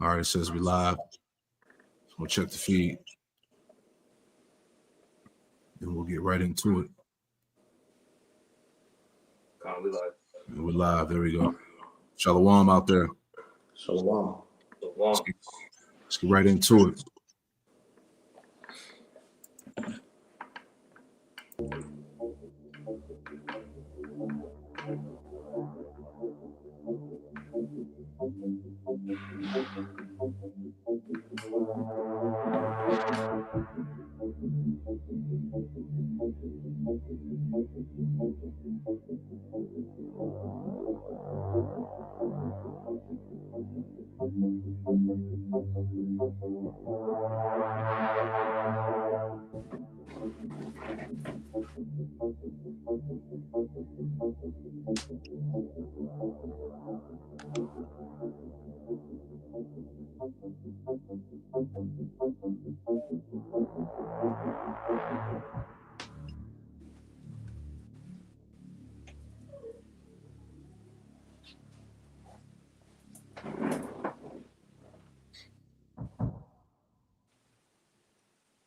All right, it says we live. So we'll check the feed. And we'll get right into it. We live. We're live. There we go. Shalom out there. Shalom. Let's get right into it.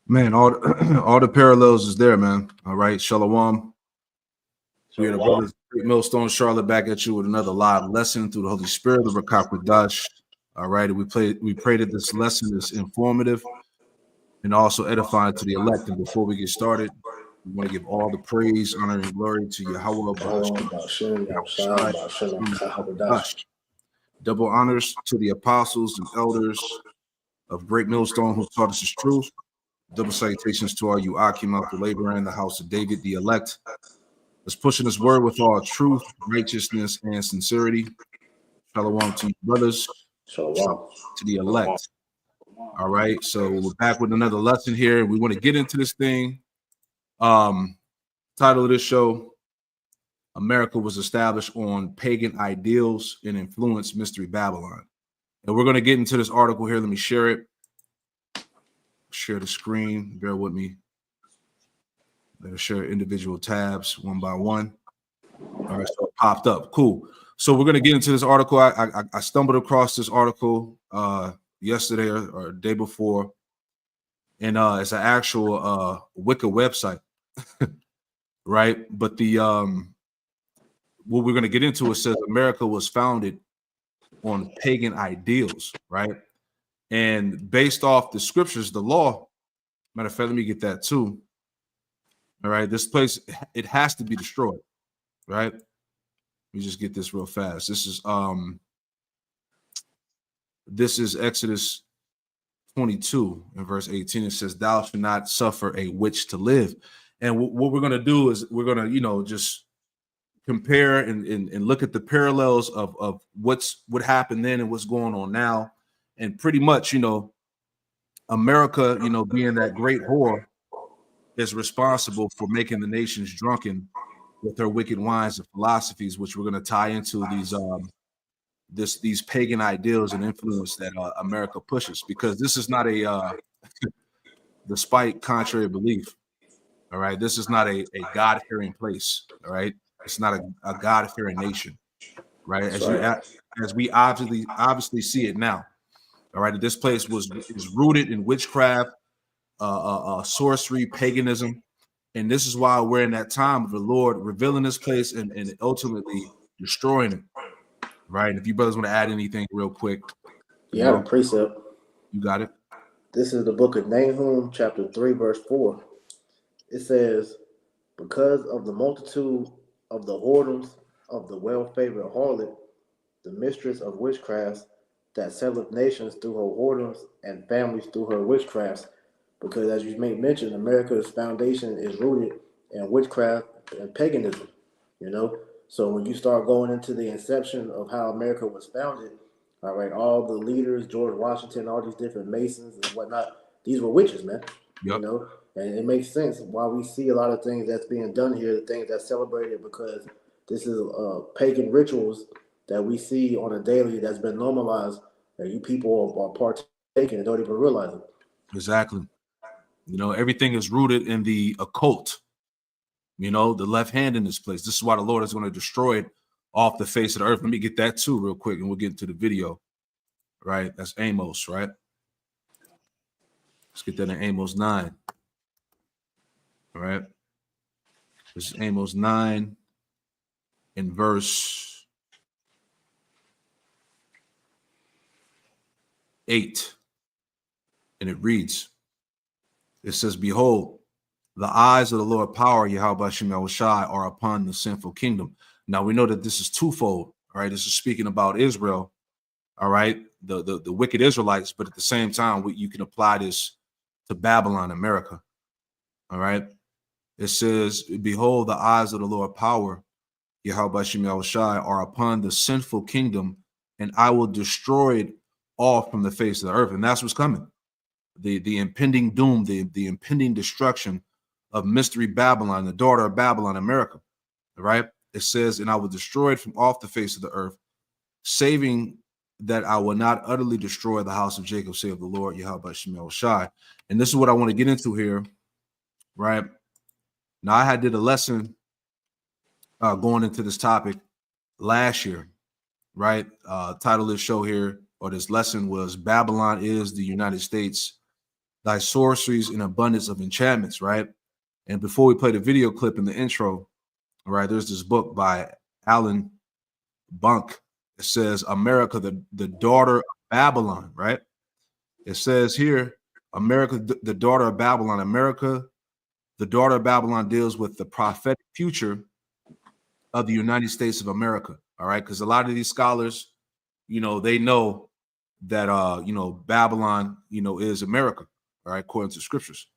Man, all the parallels is there, man. All right, Shalom. We are the brothers, Great Millstone, Charlotte, back at you with another live lesson through the Holy Spirit of Rakakwadash. All right, we pray that this lesson is informative and also edifying to the elect. And before we get started, we want to give all the praise, honor, and glory to Yahweh. Double honors to the apostles and elders of Great Millstone who taught us his truth. Double salutations to all you Akim out the labor in the house of David, the elect. Let's pushing this word with all truth, righteousness, and sincerity. Shalom to you, brothers. Shalom to the elect. All right, so we're back with another lesson here. We want to get into this thing. Title of this show: America was established on pagan ideals and influenced Mystery Babylon. And we're going to get into this article here. Let me share it. Share the screen. Bear with me. Let's share individual tabs one by one. All right, so it popped up. Cool. So we're going to get into this article. I stumbled across this article yesterday or day before, and it's an actual Wicca website, right? But the what we're going to get into, it says America was founded on pagan ideals, right? And based off the scriptures, the law. Matter of fact, let me get that too. All right, this place, it has to be destroyed, right? Let me just get this real fast. This is Exodus 22 and verse 18. It says, "Thou shalt not suffer a witch to live." And what we're going to do is we're going to, just compare and look at the parallels of what happened then and what's going on now. And pretty much, America, being that great whore, is responsible for making the nations drunken with her wicked wines and philosophies, which we're going to tie into these pagan ideals and influence that America pushes, because this is not despite contrary belief. All right, this is not a God-fearing place. All right, it's not a God-fearing nation. Right, as we obviously see it now. All right, this place is rooted in witchcraft, sorcery, paganism, and this is why we're in that time of the Lord revealing this place and ultimately destroying it. Right? And if you brothers want to add anything real quick, you have a precept. You got it. This is the book of Nahum, chapter 3, verse 4. It says, "Because of the multitude of the whoredoms of the well-favored harlot, the mistress of witchcrafts, that selleth nations through her whoredoms and families through her witchcrafts." Because as you may mention, America's foundation is rooted in witchcraft and paganism, So when you start going into the inception of how America was founded, all right, all the leaders, George Washington, all these different Masons and whatnot, these were witches, man. Yep. And it makes sense why we see a lot of things that's being done here, the things that's celebrated, because this is pagan rituals that we see on a daily that's been normalized, and you people are partaking and don't even realize it. Exactly. Everything is rooted in the occult. The left hand in this place. This is why the Lord is going to destroy it off the face of the earth. Let me get that too real quick, and we'll get into the video. right? That's Amos, right? Let's get that in Amos 9. All right. This is Amos 9 in verse 8. And it reads, it says, behold, the eyes of the Lord power, Yahweh Shem Shai, are upon the sinful kingdom. Now we know that this is twofold. All right. This is speaking about Israel. All right. The wicked Israelites. But at the same time, you can apply this to Babylon, America. All right. It says, behold, the eyes of the Lord power, Yahweh Shem Shai, are upon the sinful kingdom, and I will destroy it all from the face of the earth. And that's what's coming. The impending doom, the impending destruction of Mystery Babylon, the daughter of Babylon, America. All right. It says, and I will destroy it from off the face of the earth, saving that I will not utterly destroy the house of Jacob, save the Lord, Yahweh Shem Shai. And this is what I want to get into here. Right. Now, I did a lesson going into this topic last year, right? Title of this show here, or this lesson, was Babylon is the United States, thy sorceries and abundance of enchantments, right? And before we play the video clip in the intro, right, there's this book by Alan Bunk. It says, America, the daughter of Babylon, right? It says here, America, the daughter of Babylon. America, the daughter of Babylon, deals with the prophetic future of the United States of America. All right. Because a lot of these scholars, they know that, Babylon, is America. All right. According to scriptures,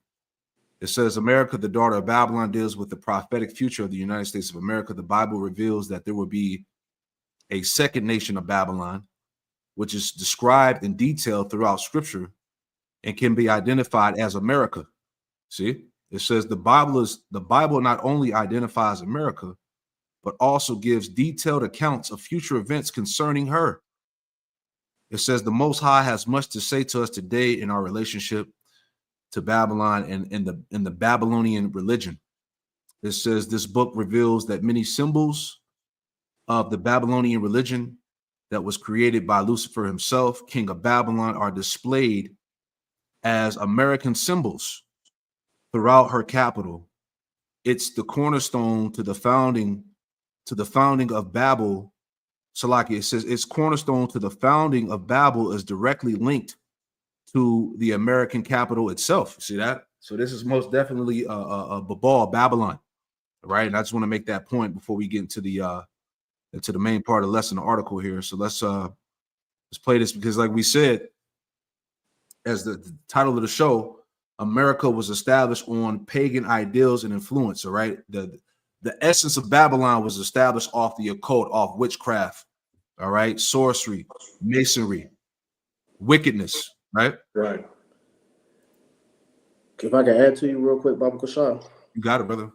it says America, the daughter of Babylon, deals with the prophetic future of the United States of America. The Bible reveals that there will be a second nation of Babylon, which is described in detail throughout scripture and can be identified as America. See, it says the Bible not only identifies America, but also gives detailed accounts of future events concerning her. It says the Most High has much to say to us today in our relationship to Babylon and in the Babylonian religion. It says this book reveals that many symbols of the Babylonian religion that was created by Lucifer himself, king of Babylon, are displayed as American symbols throughout her capital. It's the cornerstone to the founding of Babel. Salaki, it says its cornerstone to the founding of Babel is directly linked to the American capital itself. See that? So this is most definitely Babylon, right? And I just want to make that point before we get into the main part of the lesson, the article here. So let's play this, because like we said, as the title of the show, America was established on pagan ideals and influence. All right. The essence of Babylon was established off the occult, off witchcraft. All right. Sorcery, masonry, wickedness. Right. Right. If I can add to you real quick, Baba Kushar. You got it, brother.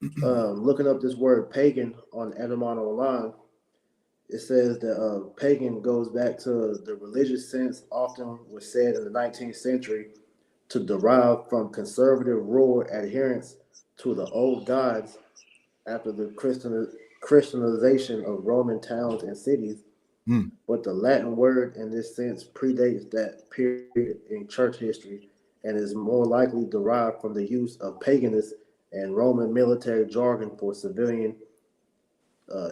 Looking up this word pagan on Etymon Online, it says that pagan goes back to the religious sense often was said in the 19th century to derive from conservative rural adherence to the old gods after the Christianization of Roman towns and cities. But the Latin word in this sense predates that period in church history and is more likely derived from the use of paganist and Roman military jargon for civilian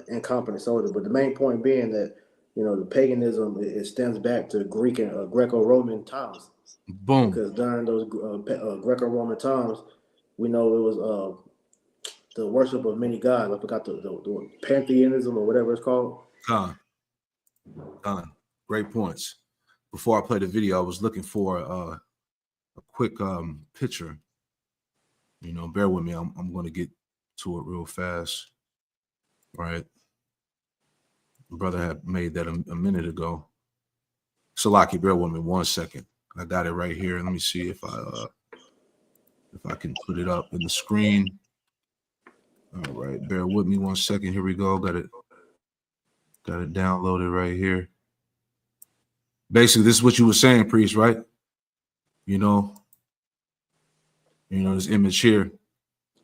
incompetent soldiers. But the main point being that, the paganism, it stems back to Greek and Greco-Roman times. Boom. Because during those Greco-Roman times, we know it was the worship of many gods. I forgot the pantheism or whatever it's called. Great points. Before I play the video, I was looking for a quick picture. Bear with me. I'm going to get to it real fast. Right. Brother had made that a minute ago. Salaki, bear with me 1 second. I got it right here. Let me see if I can put it up in the screen. All right, bear with me 1 second. Here we go. Got it downloaded right here. Basically, this is what you were saying, priest, right? This image here.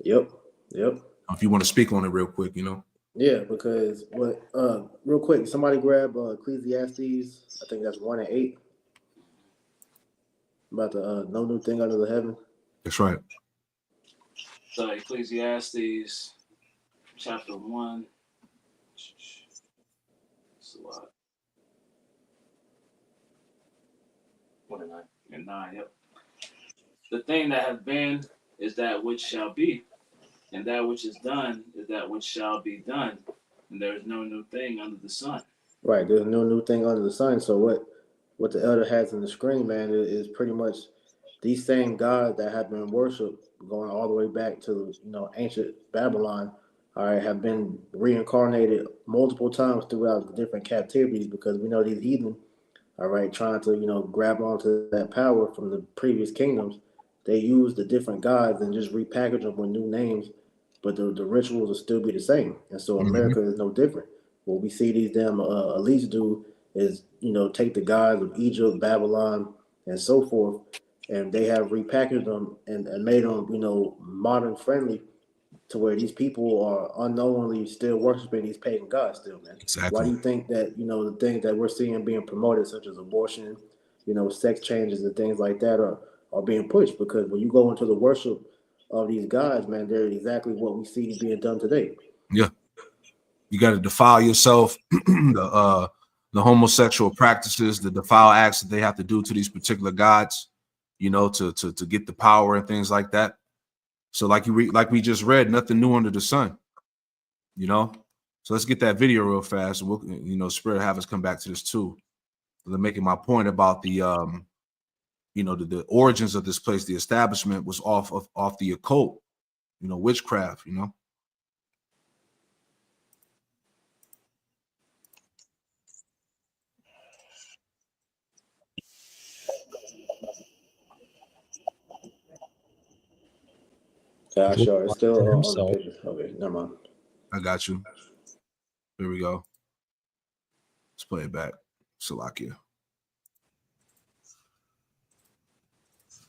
Yep. If you want to speak on it real quick, Yeah, because what? Real quick, somebody grab Ecclesiastes. I think that's 1 and 8 about the no new thing under the heaven. That's right. So Ecclesiastes chapter 1. It's a lot. 1 and 9. And 9, yep. The thing that has been is that which shall be, and that which is done is that which shall be done, and there is no new thing under the sun. Right, there's no new thing under the sun. So what the elder has in the screen, man, is pretty much these same gods that have been worshipped going all the way back to ancient Babylon. All right, have been reincarnated multiple times throughout the different captivities because we know these heathen, all right, trying to grab onto that power from the previous kingdoms. They use the different gods and just repackage them with new names, but the rituals will still be the same. And so America is no different. What we see these damn elites do is take the gods of Egypt, Babylon, and so forth, and they have repackaged them and made them modern friendly to where these people are unknowingly still worshiping these pagan gods still, man. Exactly. Why do you think that the things that we're seeing being promoted, such as abortion, sex changes and things like that, are being pushed? Because when you go into the worship of these gods, man, they're exactly what we see being done today. Yeah. You got to defile yourself, the homosexual practices, the defile acts that they have to do to these particular gods, to get the power and things like that. So like we just read, nothing new under the sun, So let's get that video real fast, and we'll, Spirit have us come back to this too. I'm making my point about the, the origins of this place. The establishment was off the occult, witchcraft, Yeah, sure. It's still on the himself. picture. Okay, never mind. I got you. Here we go. Let's play it back. Salakia.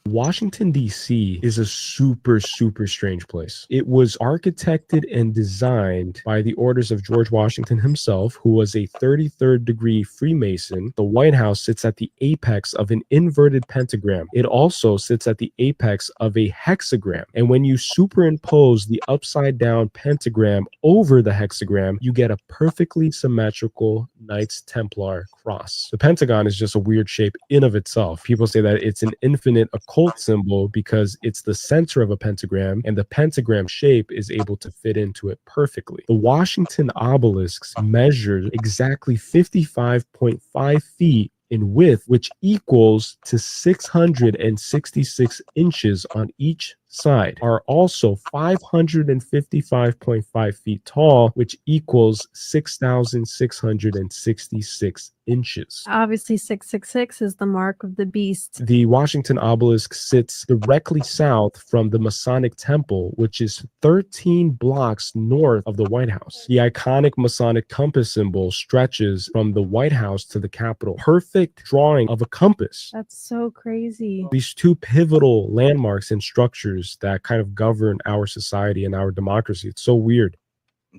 Washington, D.C. is a super, super strange place. It was architected and designed by the orders of George Washington himself, who was a 33rd degree Freemason. The White House sits at the apex of an inverted pentagram. It also sits at the apex of a hexagram. And when you superimpose the upside down pentagram over the hexagram, you get a perfectly symmetrical Knights Templar cross. The Pentagon is just a weird shape in of itself. People say that it's an infinite occult symbol because it's the center of a pentagram and the pentagram shape is able to fit into it perfectly. The Washington obelisks measured exactly 55.5 feet in width, which equals to 666 inches on each side, are also 555.5 feet tall, which equals 6,666 inches. Obviously, 666 is the mark of the beast. The Washington obelisk sits directly south from the Masonic Temple, which is 13 blocks north of the White House. The iconic Masonic compass symbol stretches from the White House to the Capitol. Perfect drawing of a compass. That's so crazy. These two pivotal landmarks and structures that kind of govern our society and our democracy. It's so weird.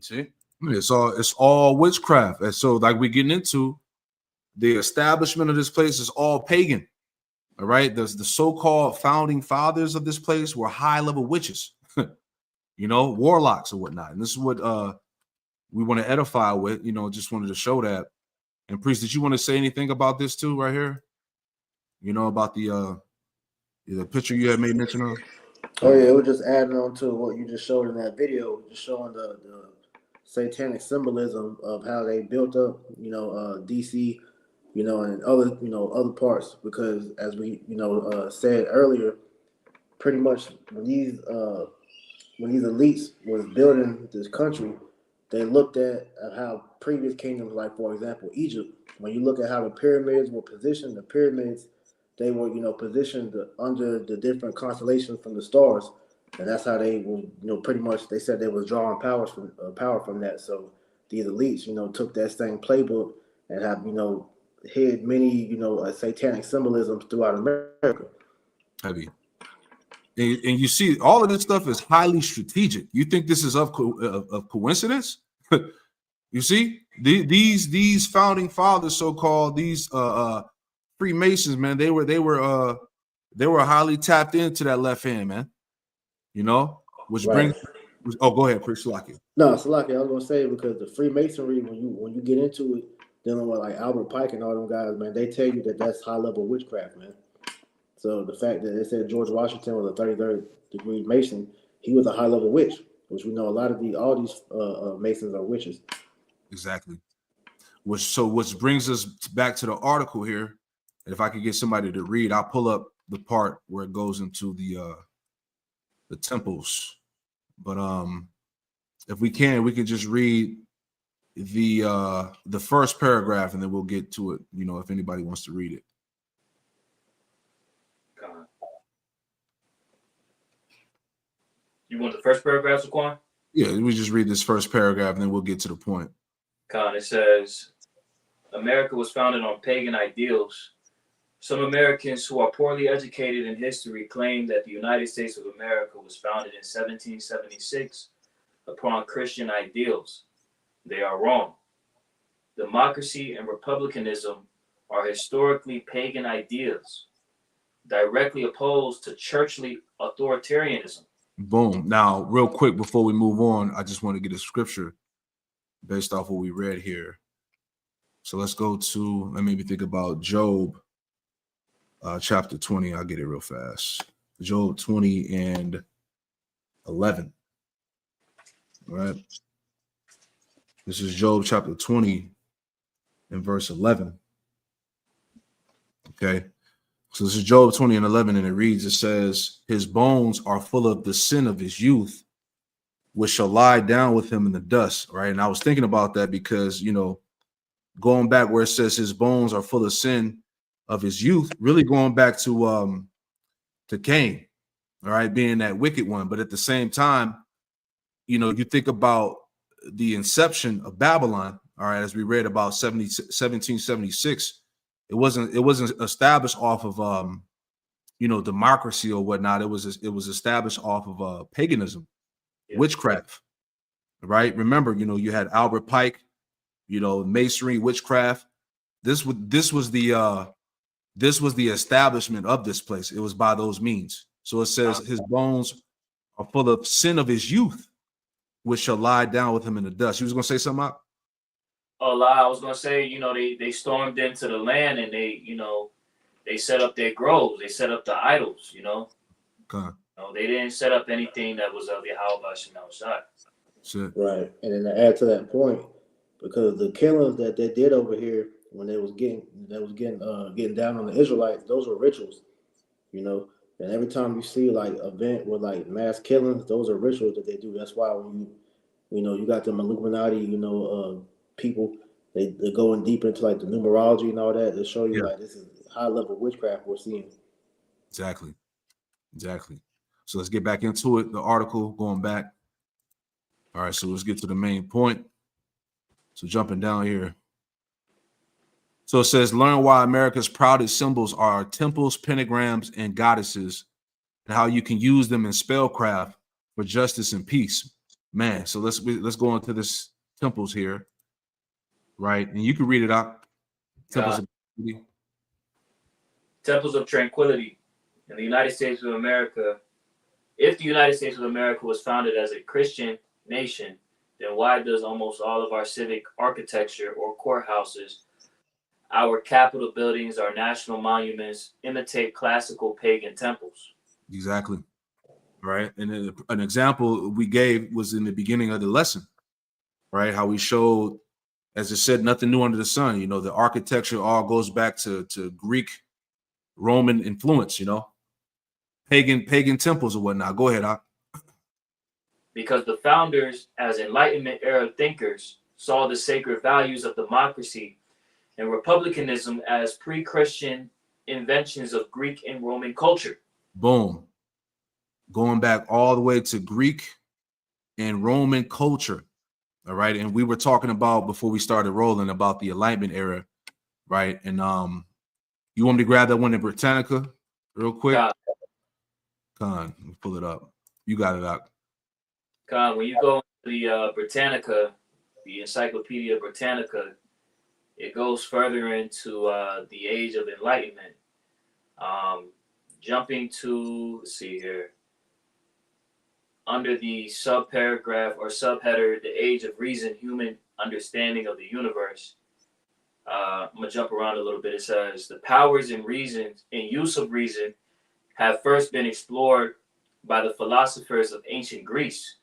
See, it's all witchcraft, and so like we're getting into the establishment of this place is all pagan. All right, the so-called founding fathers of this place were high-level witches, warlocks or whatnot. And this is what we want to edify with. Just wanted to show that. And priest, did you want to say anything about this too, right here? About the picture you had made mention of. Oh yeah, it was just adding on to what you just showed in that video, just showing the satanic symbolism of how they built up, DC, and other parts. Because as we said earlier, pretty much when these elites was building this country, they looked at how previous kingdoms, like for example Egypt, when you look at how the pyramids were positioned, they were, positioned under the different constellations from the stars, and that's how they were, pretty much they said they was drawing power from that. So these elites, took that same playbook and have, hid many, satanic symbolisms throughout America. Heavy. And you see, all of this stuff is highly strategic. You think this is of coincidence? You see, these founding fathers, so-called these Freemasons, man, they were highly tapped into that left hand, man. You know, which Right. brings. Oh, go ahead, Chris Lucky. No, it's lucky. I was gonna say because the Freemasonry, when you get into it, dealing with like Albert Pike and all them guys, man, they tell you that that's high level witchcraft, man. So the fact that they said George Washington was a 33rd degree Mason, he was a high level witch, which we know a lot of all these Masons are witches. Exactly. Which brings us back to the article here. And if I could get somebody to read, I'll pull up the part where it goes into the temples. But if we can just read the first paragraph and then we'll get to it, you know, if anybody wants to read it. God. You want the first paragraph, Saquon? Yeah, we just read this first paragraph and then we'll get to the point. Con, it says, America was founded on pagan ideals. Some Americans who are poorly educated in history claim that the United States of America was founded in 1776 upon Christian ideals. They are wrong. Democracy and republicanism are historically pagan ideas, directly opposed to churchly authoritarianism. Boom. Now, real quick before we move on, I just want to get a scripture based off what we read here. So let's go to, let me think about Job chapter 20. I'll get it real fast. Job 20 and 11. All right. This is Job chapter 20 and verse 11. Okay. So this is Job 20 and 11, and it reads, it says, his bones are full of the sin of his youth, which shall lie down with him in the dust. Right. And I was thinking about that because, you know, going back where it says his bones are full of sin of his youth, really going back to Cain, all right, being that wicked one. But at the same time, you know, you think about the inception of Babylon, all right, as we read about 1776, it wasn't established off of you know, democracy or whatnot. It was established off of paganism, witchcraft, right? Remember, you know, you had Albert Pike, you know, masonry, witchcraft. This was the establishment of this place. It was by those means. So it says his bones are full of sin of his youth, which shall lie down with him in the dust. You was gonna say something, Mark? Oh, I was gonna say, you know, they stormed into the land and they, you know, they set up their groves, they set up the idols, you know. Okay. No, they didn't set up anything that was of Yahweh Shem outside. Right. And then to add to that point, because the killings that they did over here when they was getting down on the Israelites, those were rituals, you know. And every time you see like event with like mass killings, those are rituals that they do. That's why when you got them Illuminati, you know, people, they're going deep into like the numerology and all that to show you like this is high level witchcraft we're seeing. Exactly. So let's get back into it. The article going back. All right, so let's get to the main point. So jumping down here. So it says, learn why America's proudest symbols are temples, pentagrams, and goddesses, and how you can use them in spellcraft for justice and peace. Man, so let's go into this temples here, right? And you can read it out. Temples of tranquility in the United States of America. If the United States of America was founded as a Christian nation, then why does almost all of our civic architecture or courthouses, our Capitol buildings, our national monuments imitate classical pagan temples? Exactly. Right. And an example we gave was in the beginning of the lesson, right? How we showed, as it said, nothing new under the sun. You know, the architecture all goes back to Greco-Roman influence, you know, pagan temples or whatnot. Go ahead, Doc. Because the founders, as Enlightenment era thinkers, saw the sacred values of democracy and republicanism as pre-Christian inventions of Greek and Roman culture. Boom. Going back all the way to Greek and Roman culture. All right. And we were talking about, before we started rolling, about the Enlightenment era. Right. And you want me to grab that one in Britannica real quick? Con, pull it up. You got it, Doc. Con, when you go to the Britannica, the Encyclopedia Britannica, it goes further into the Age of Enlightenment. Jumping to, let's see here, under the subparagraph or subheader, the Age of Reason, Human Understanding of the Universe. I'm gonna jump around a little bit. It says the powers and reasons and use of reason have first been explored by the philosophers of ancient Greece.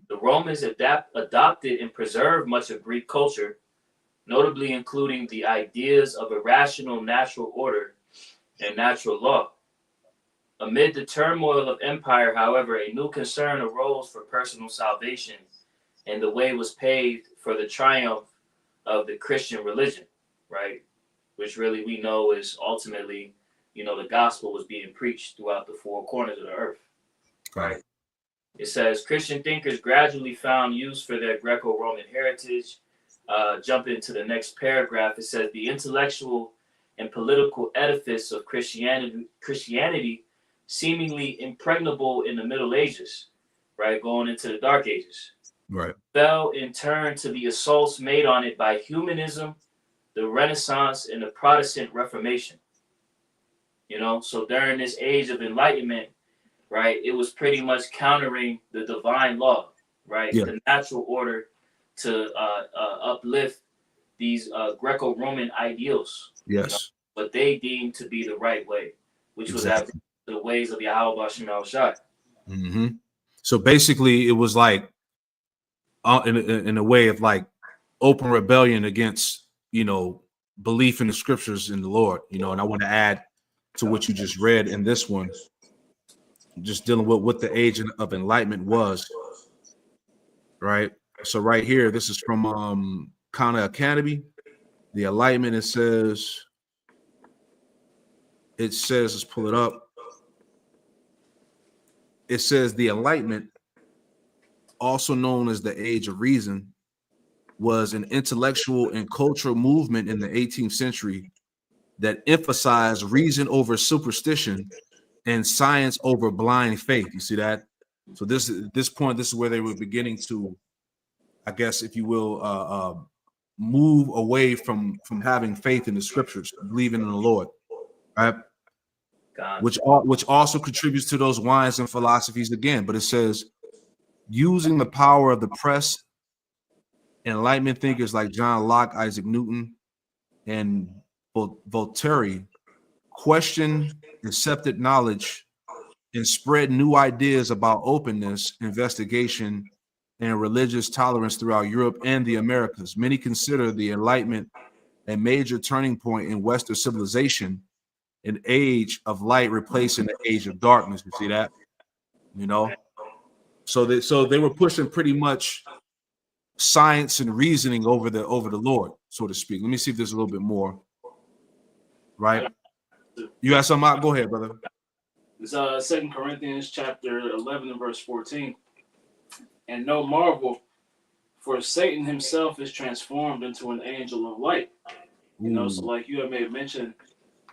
The Romans adopted and preserved much of Greek culture, notably including the ideas of a rational natural order and natural law. Amid the turmoil of empire, however, a new concern arose for personal salvation, and the way was paved for the triumph of the Christian religion, right? Which really we know is ultimately, the gospel was being preached throughout the four corners of the earth, right? It says Christian thinkers gradually found use for their Greco-Roman heritage. Jump into the next paragraph. It says the intellectual and political edifice of Christianity seemingly impregnable in the Middle Ages, right, going into the Dark Ages, right, fell in turn to the assaults made on it by humanism, the Renaissance, and the Protestant Reformation. So during this Age of Enlightenment, right, it was pretty much countering the divine law, right, the natural order to uplift these Greco-Roman ideals. Yes. What they deemed to be the right way, which was after the ways of Yahweh Shem Shai. So basically, it was like, in a way of like open rebellion against, belief in the scriptures in the Lord, and I want to add to what you just read in this one, just dealing with what the Age of Enlightenment was, right? So right here, this is from Kana Academy, the Enlightenment. It says, let's pull it up. It says the Enlightenment, also known as the Age of Reason, was an intellectual and cultural movement in the 18th century that emphasized reason over superstition and science over blind faith. You see that? So this is where they were beginning to, I guess, if you will, move away from having faith in the scriptures, believing in the Lord, right? Which also contributes to those wines and philosophies again. But it says, using the power of the press, Enlightenment thinkers like John Locke, Isaac Newton, and Voltaire questioned accepted knowledge and spread new ideas about openness, investigation, and religious tolerance throughout Europe and the Americas. Many consider the Enlightenment a major turning point in Western civilization, an age of light replacing the age of darkness. You see that? So they were pushing pretty much science and reasoning over the Lord, so to speak. Let me see if there's a little bit more. Right? You got something out? Go ahead, brother. It's 2 Corinthians chapter 11 and verse 14. And no marvel, for Satan himself is transformed into an angel of light. So like you may have mentioned,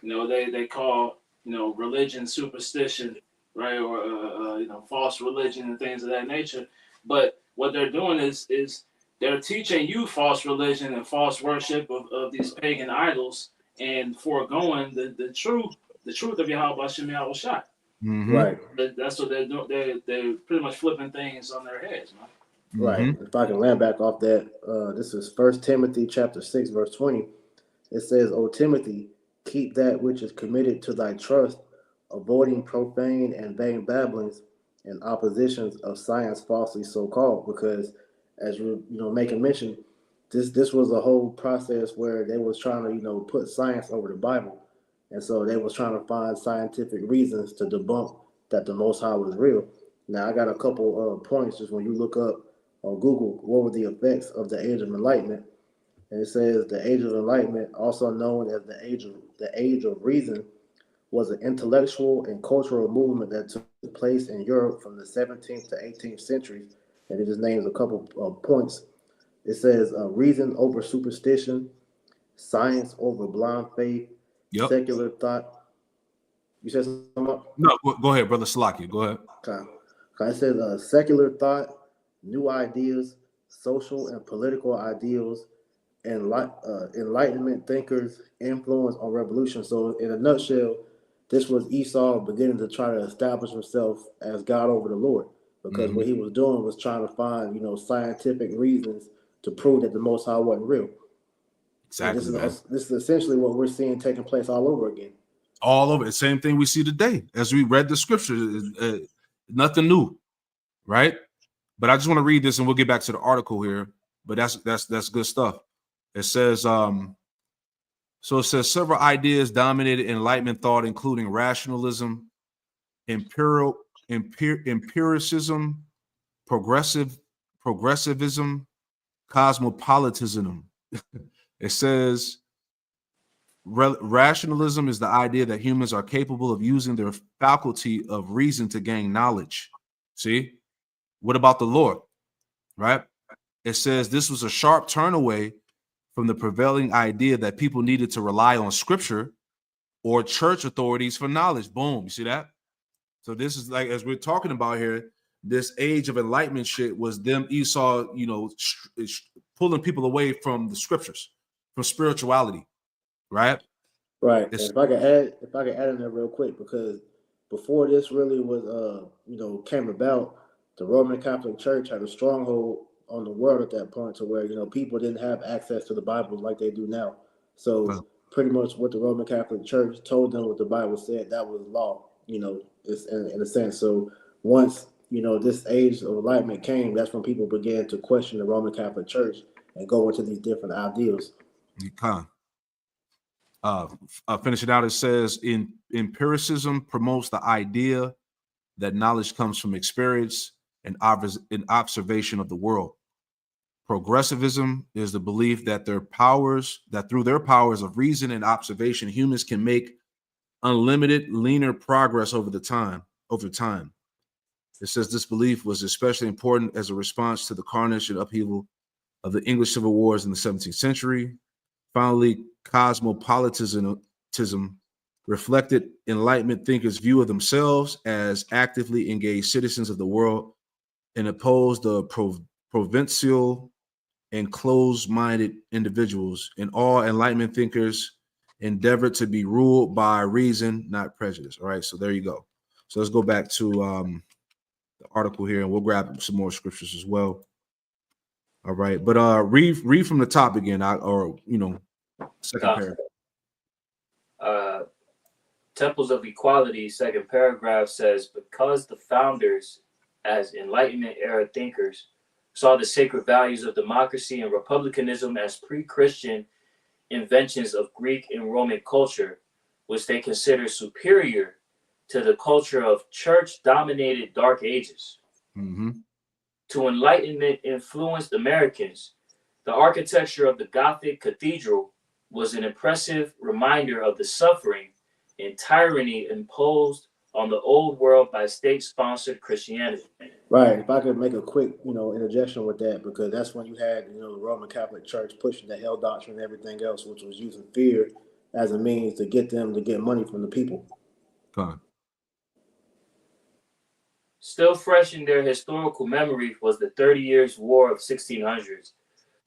they call, religion superstition, right? Or, false religion and things of that nature. But what they're doing is they're teaching you false religion and false worship of these pagan idols and foregoing the truth of Yahweh Shem Shai. Right. That's what they're doing. They're pretty much flipping things on their heads, man. Right. If I can land back off that, this is 1 Timothy chapter 6, verse 20. It says, O Timothy, keep that which is committed to thy trust, avoiding profane and vain babblings and oppositions of science falsely so called. Because as you're making mention, this was a whole process where they was trying to put science over the Bible. And so they was trying to find scientific reasons to debunk that the Most High was real. Now, I got a couple points just when you look up on Google, what were the effects of the Age of Enlightenment? And it says the Age of Enlightenment, also known as the Age of Reason, was an intellectual and cultural movement that took place in Europe from the 17th to 18th centuries. And it just names a couple of points. It says reason over superstition, science over blind faith, secular thought. You said something? No, go ahead, brother Salaki. Go ahead. Okay. It says secular thought, new ideas, social and political ideals, and Enlightenment thinkers' influence on revolution. So, in a nutshell, this was Esau beginning to try to establish himself as God over the Lord, because what he was doing was trying to find, scientific reasons to prove that the Most High wasn't real. Exactly, And man. this is essentially what we're seeing taking place all over again. All over. The same thing we see today as we read the scripture. Nothing new, right? But I just want to read this and we'll get back to the article here. But that's good stuff. It says, so it says several ideas dominated Enlightenment thought, including rationalism, empiricism, progressivism, cosmopolitanism. It says rationalism is the idea that humans are capable of using their faculty of reason to gain knowledge. See? What about the Lord? Right? It says this was a sharp turn away from the prevailing idea that people needed to rely on scripture or church authorities for knowledge. Boom. You see that? So this is like, as we're talking about here, this age of enlightenment shit was them Esau, pulling people away from the scriptures, from spirituality, right? Right. And if I could add in there real quick, because before this really was came about, the Roman Catholic Church had a stronghold on the world at that point, to where people didn't have access to the Bible like they do now. So pretty much what the Roman Catholic Church told them, what the Bible said, that was law. It's in a sense. So once this age of enlightenment came, that's when people began to question the Roman Catholic Church and go into these different ideals. Finish it out. It says empiricism promotes the idea that knowledge comes from experience and observation of the world. Progressivism is the belief that through their powers of reason and observation, humans can make unlimited linear progress over time. It says this belief was especially important as a response to the carnage and upheaval of the English civil wars in the 17th century. Finally, cosmopolitanism reflected Enlightenment thinkers' view of themselves as actively engaged citizens of the world and opposed the provincial and closed-minded individuals. And all Enlightenment thinkers endeavored to be ruled by reason, not prejudice. All right, so there you go. So let's go back to the article here, and we'll grab some more scriptures as well. All right, but read from the top again, second paragraph. Temples of Equality, second paragraph says, because the founders, as Enlightenment era thinkers, saw the sacred values of democracy and republicanism as pre-Christian inventions of Greek and Roman culture, which they consider superior to the culture of church-dominated Dark Ages. To Enlightenment influenced Americans, the architecture of the Gothic cathedral was an impressive reminder of the suffering and tyranny imposed on the old world by state-sponsored Christianity. Right. If I could make a quick, interjection with that, because that's when you had, the Roman Catholic Church pushing the hell doctrine and everything else, which was using fear as a means to get them to get money from the people. Still fresh in their historical memory was the 30 Years' War of 1600s,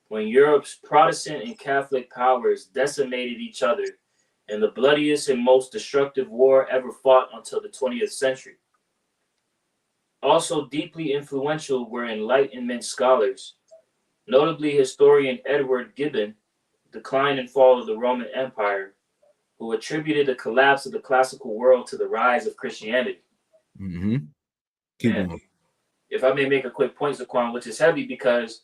when Europe's Protestant and Catholic powers decimated each other in the bloodiest and most destructive war ever fought until the 20th century. Also deeply influential were Enlightenment scholars, notably historian Edward Gibbon, Decline and Fall of the Roman Empire, who attributed the collapse of the classical world to the rise of Christianity. Keep going. If I may make a quick point, Zaquan, which is heavy because,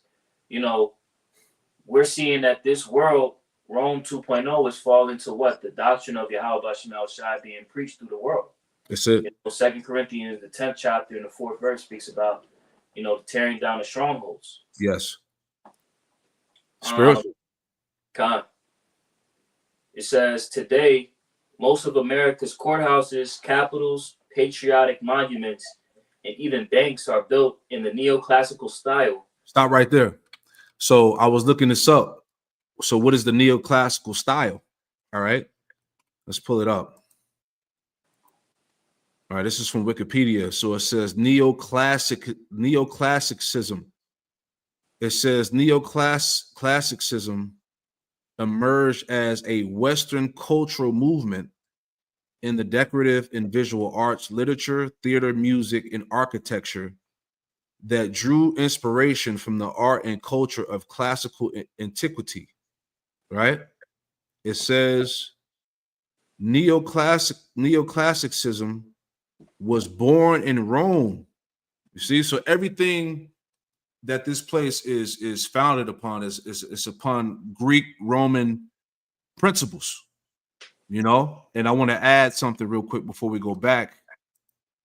we're seeing that this world, Rome 2.0, is falling to what? The doctrine of Yahweh Shemel Shai being preached through the world. That's it. 2 Corinthians, the 10th chapter and the 4th verse speaks about, tearing down the strongholds. Yes. Spiritual. It says, today, most of America's courthouses, capitals, patriotic monuments, and even banks are built in the neoclassical style. Stop right there. So I was looking this up. So what is the neoclassical style? All right. Let's pull it up. All right. This is from Wikipedia. So it says neoclassicism it says neoclassicism emerged as a Western cultural movement in the decorative and visual arts, literature, theater, music, and architecture that drew inspiration from the art and culture of classical antiquity, right? It says neoclassicism was born in Rome. You see, so everything that this place is founded upon is upon Greek Roman principles, you know. And I want to add something real quick before we go back.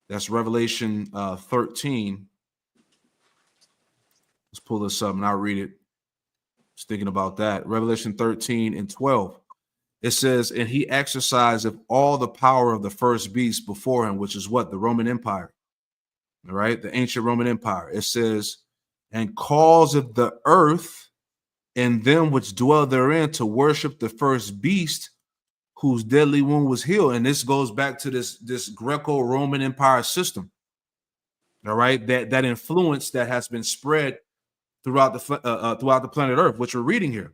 That's Revelation 13. Let's pull this up and I'll read it. Just thinking about that. Revelation 13 and 12. It says, and he exercised of all the power of the first beast before him, which is what? The Roman Empire. All right, the ancient Roman Empire. It says, and causeth the earth and them which dwell therein to worship the first beast, whose deadly wound was healed. And this goes back to this Greco-Roman Empire system. All right, that influence that has been spread throughout the planet Earth, which we're reading here.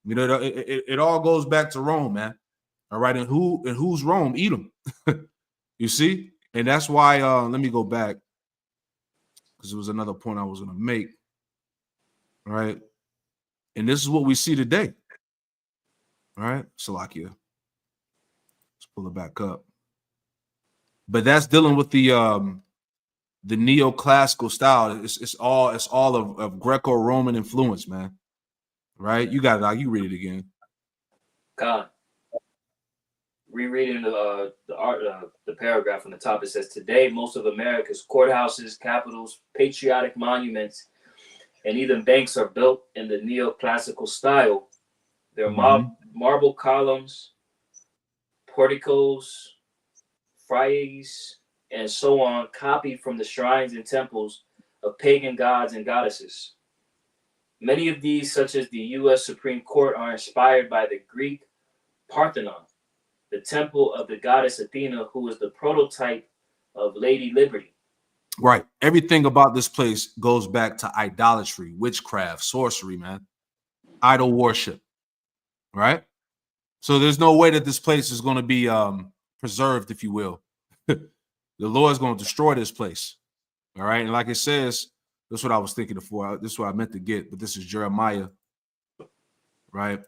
You know, it all goes back to Rome, man. All right, and who's Rome? Edom. You see, and that's why. Let me go back because it was another point I was going to make. All right, and this is what we see today. All right, Salakia. Let's pull it back up. But that's dealing with the neoclassical style. It's all of Greco-Roman influence, man. Right? You got it. You read it again. God. Rereading the paragraph on the top, it says, today, most of America's courthouses, capitals, patriotic monuments, and even banks are built in the neoclassical style. There are marble columns, porticos, friezes, and so on, copied from the shrines and temples of pagan gods and goddesses. Many of these, such as the U.S. Supreme Court, are inspired by the Greek Parthenon, the temple of the goddess Athena, who is the prototype of Lady Liberty. Right. Everything about this place goes back to idolatry, witchcraft, sorcery, man. Idol worship. Right? So there's no way that this place is going to be preserved, if you will. The Lord is going to destroy this place. All right. And like it says, that's what I was thinking before. This is what I meant to get, but this is Jeremiah. Right?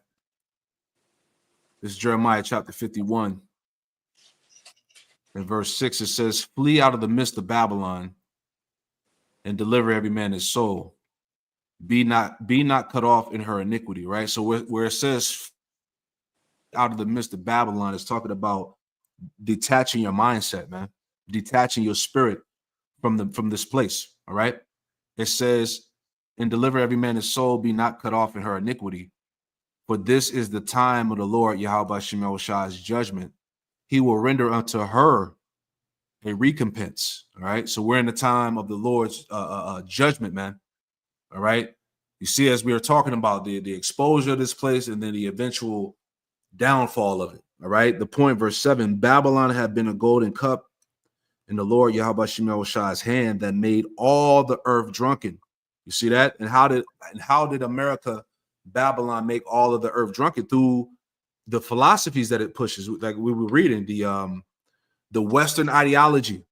This is Jeremiah chapter 51. In verse 6, it says, flee out of the midst of Babylon and deliver every man his soul. Be not cut off in her iniquity, right? So where it says out of the midst of Babylon, it's talking about detaching your mindset, man, detaching your spirit from this place. All right. It says, and deliver every man his soul, be not cut off in her iniquity. For this is the time of the Lord Yahweh Shemel Shah's judgment. He will render unto her a recompense. All right. So we're in the time of the Lord's judgment, man. All right. You see, as we were talking about the exposure of this place and then the eventual downfall of it. All right. The point, verse 7, Babylon had been a golden cup in the Lord Yahweh Shemel Shah's hand that made all the earth drunken. You see that? And how did America, Babylon, make all of the earth drunken? Through the philosophies that it pushes, like we were reading, the Western ideology,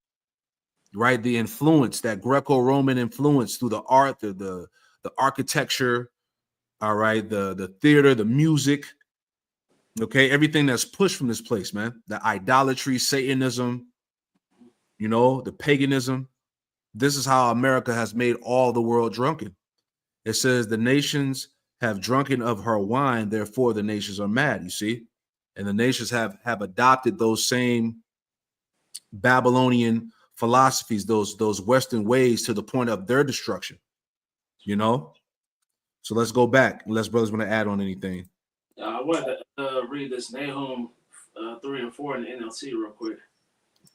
right? The influence, that Greco-Roman influence through the art, the architecture, all right, the theater, the music, okay, everything that's pushed from this place, man. The idolatry, Satanism, you know, the paganism. This is how America has made all the world drunken. It says the nations have drunken of her wine, therefore the nations are mad, you see? And the nations have adopted those same Babylonian philosophies, those Western ways to the point of their destruction, you know? So let's go back, unless brothers want to add on anything. I wanted to read this Nahum 3 and 4 in the NLT real quick.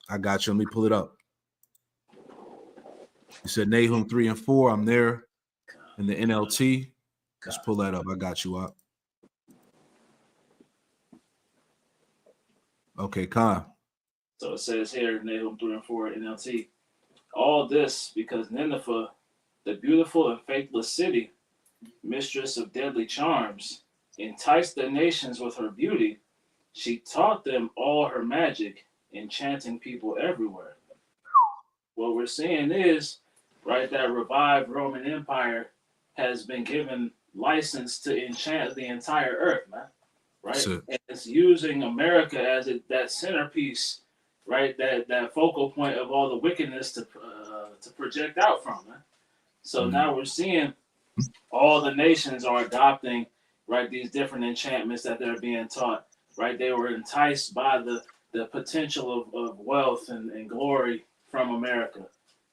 I got you. Let me pull it up. You said Nahum 3 and 4. I'm there in the NLT. Let's pull that up. I got you up. Okay, Khan. So it says here, Nahum 3 and 4 NLT. All this because Nineveh, the beautiful and faithless city, mistress of deadly charms, enticed the nations with her beauty. She taught them all her magic, enchanting people everywhere. What we're seeing is, right, that revived Roman Empire has been given license to enchant the entire earth, man. That's Right? it. And it's using America as that centerpiece, right? That focal point of all the wickedness to project out from, man. So now we're seeing all the nations are adopting, right, these different enchantments that they're being taught, right? They were enticed by the potential of wealth and glory from America,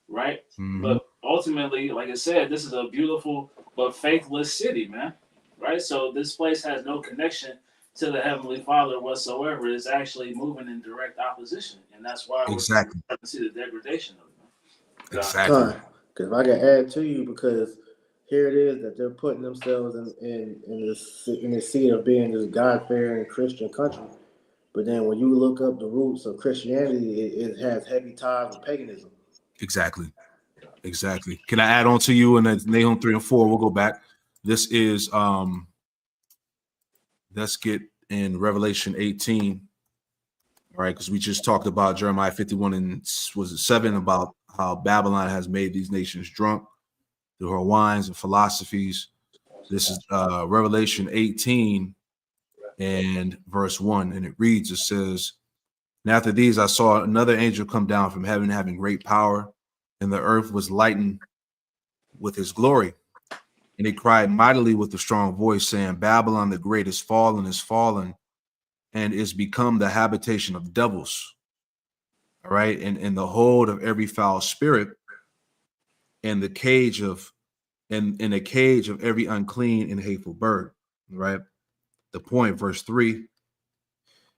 right? Mhm. But ultimately, like I said, this is a beautiful but faithless city, man, right? So this place has no connection to the Heavenly Father whatsoever. It's actually moving in direct opposition, and that's why we're Exactly. starting to see the degradation of it, man. Exactly. Because if I can add to you, because here it is that they're putting themselves in this seat of being this God-fearing Christian country. But then when you look up the roots of Christianity, it has heavy ties with paganism. Exactly. Exactly. Can I add on to you in Nahum 3 and 4? We'll go back. This is let's get in Revelation 18. All right, because we just talked about Jeremiah 51 and was it 7 about how Babylon has made these nations drunk through her wines and philosophies. This is Revelation 18 and verse 1, and it reads, it says, and after these I saw another angel come down from heaven having great power, and the earth was lightened with his glory. And he cried mightily with a strong voice, saying, Babylon the great is fallen, and is become the habitation of devils. All right, and in the hold of every foul spirit, and the cage of in a cage of every unclean and hateful bird. Right. The point, verse 3,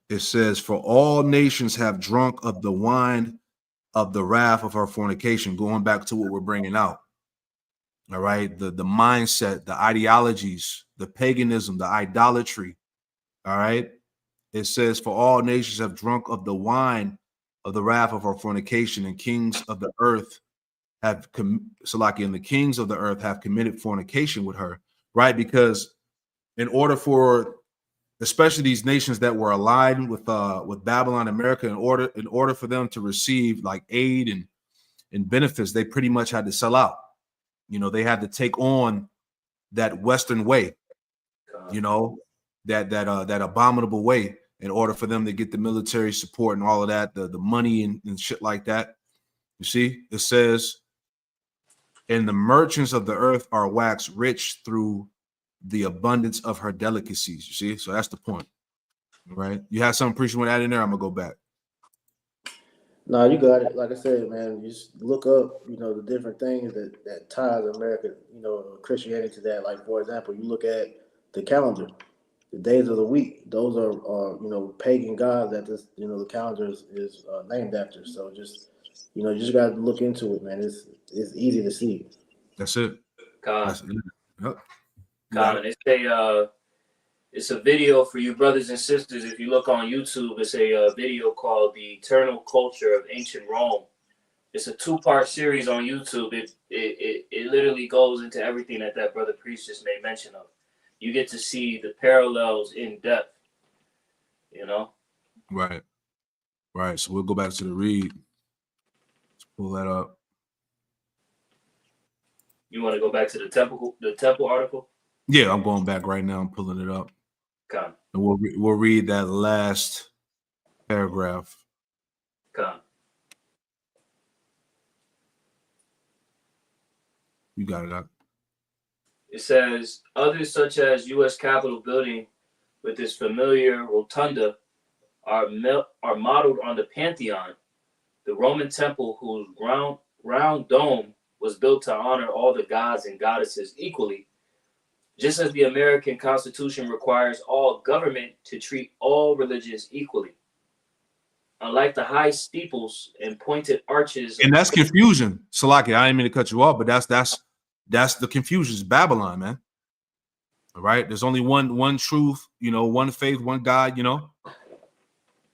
it says, for all nations have drunk of the wine of the wrath of her fornication, going back to what we're bringing out. All right, the mindset, the ideologies, the paganism, the idolatry. All right, it says, for all nations have drunk of the wine of the wrath of her fornication, and kings of the earth have Salaki, and the kings of the earth have committed fornication with her. Right, because in order for especially these nations that were aligned with Babylon, America, in order for them to receive like aid and benefits, they pretty much had to sell out. You know, they had to take on that Western way, you know, that abominable way in order for them to get the military support and all of that, the money and shit like that. You see, it says, and the merchants of the earth are waxed rich through the abundance of her delicacies. You see, so that's the point. Right? You have something preaching with that in there? I'm gonna go back. No, you got it. Like I said, man, you just look up, the different things that ties America, Christianity to that. Like, for example, you look at the calendar, the days of the week. Those are pagan gods that this, the calendar is named after. So just, you just got to look into it, man. It's easy to see. That's it. God, Yep. God, it's a video for you brothers and sisters. If you look on YouTube, it's a video called "The Eternal Culture of Ancient Rome." It's a 2-part series on YouTube. It literally goes into everything that brother priest just made mention of. You get to see the parallels in depth. Right. Right. So we'll go back to the read. Let's pull that up. You want to go back to the temple article? Yeah, I'm going back right now. I'm pulling it up. Come. And we'll read that last paragraph. Come. You got it up. It says, others such as U.S. Capitol building with its familiar rotunda are modeled on the Pantheon, the Roman temple whose round dome was built to honor all the gods and goddesses equally, just as the American Constitution requires all government to treat all religions equally. Unlike the high steeples and pointed arches. And that's confusion. Salaki, I didn't mean to cut you off, but that's the confusion. It's Babylon, man. All right. There's only one truth, one faith, one God,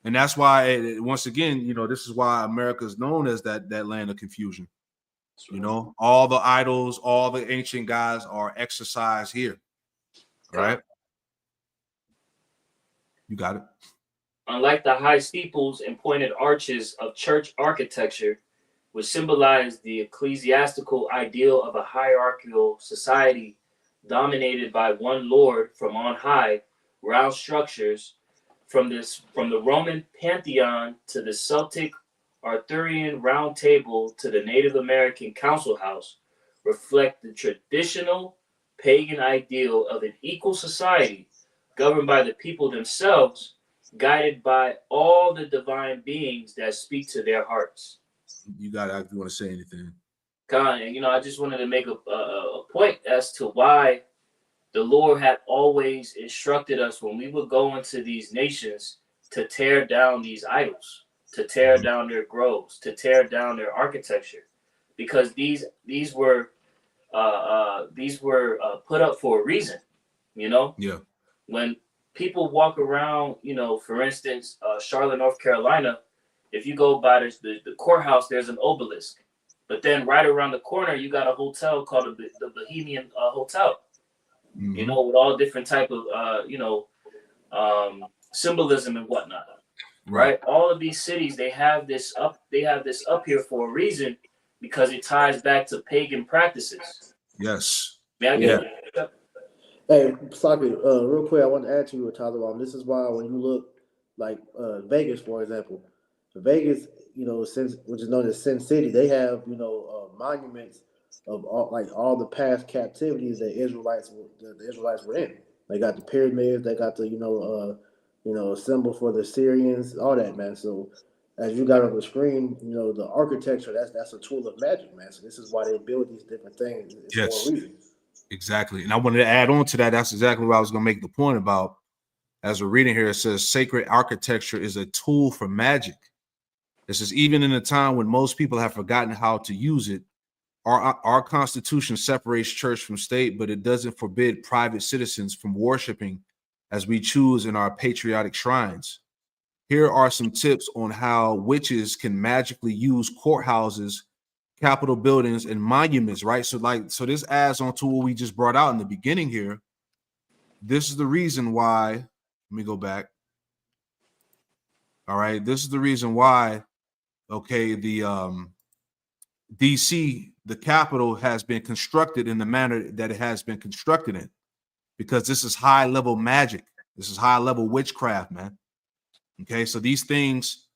And that's why, once again, this is why America is known as that land of confusion. You know, all the idols, all the ancient gods are exercised here. Right? You got it. Unlike the high steeples and pointed arches of church architecture, which symbolize the ecclesiastical ideal of a hierarchical society dominated by one lord from on high, round structures from the Roman pantheon to the Celtic Arthurian round table to the Native American council house reflect the traditional pagan ideal of an equal society governed by the people themselves, guided by all the divine beings that speak to their hearts. You got it. If you want to say anything. God, and I just wanted to make a point as to why the Lord had always instructed us when we would go into these nations to tear down these idols, to tear down their groves, to tear down their architecture, because these were put up for a reason. Yeah. When people walk around, for instance, Charlotte, North Carolina, if you go by the courthouse, there's an obelisk. But then right around the corner, you got a hotel called the Bohemian Hotel, with all different type of, symbolism and whatnot. Right. All of these cities, they have this up here for a reason, because it ties back to pagan practices. Yes. Hey, Saki, real quick, I want to add to you, Tyler. This is why when you look like Vegas, for example, Vegas, which is known as Sin City, they have monuments of all the past captivities that the Israelites were in. They got the pyramids, they got the symbol for the Syrians, all that, man. So as you got on the screen, the architecture, that's a tool of magic, man. So this is why they build these different things. It's for a reason. Exactly. And I wanted to add on to that. That's exactly what I was going to make the point about. As we're reading here, it says sacred architecture is a tool for magic. This is even in a time when most people have forgotten how to use it. Our Constitution separates church from state, but it doesn't forbid private citizens from worshiping as we choose in our patriotic shrines. Here are some tips on how witches can magically use courthouses, Capitol buildings, and monuments, right? So this adds on to what we just brought out in the beginning here. This is the reason why, let me go back. All right, this is the reason why, okay, the DC, the Capitol, has been constructed in the manner that it has been constructed in, because this is high level magic. This is high level witchcraft, man. Okay, so these things,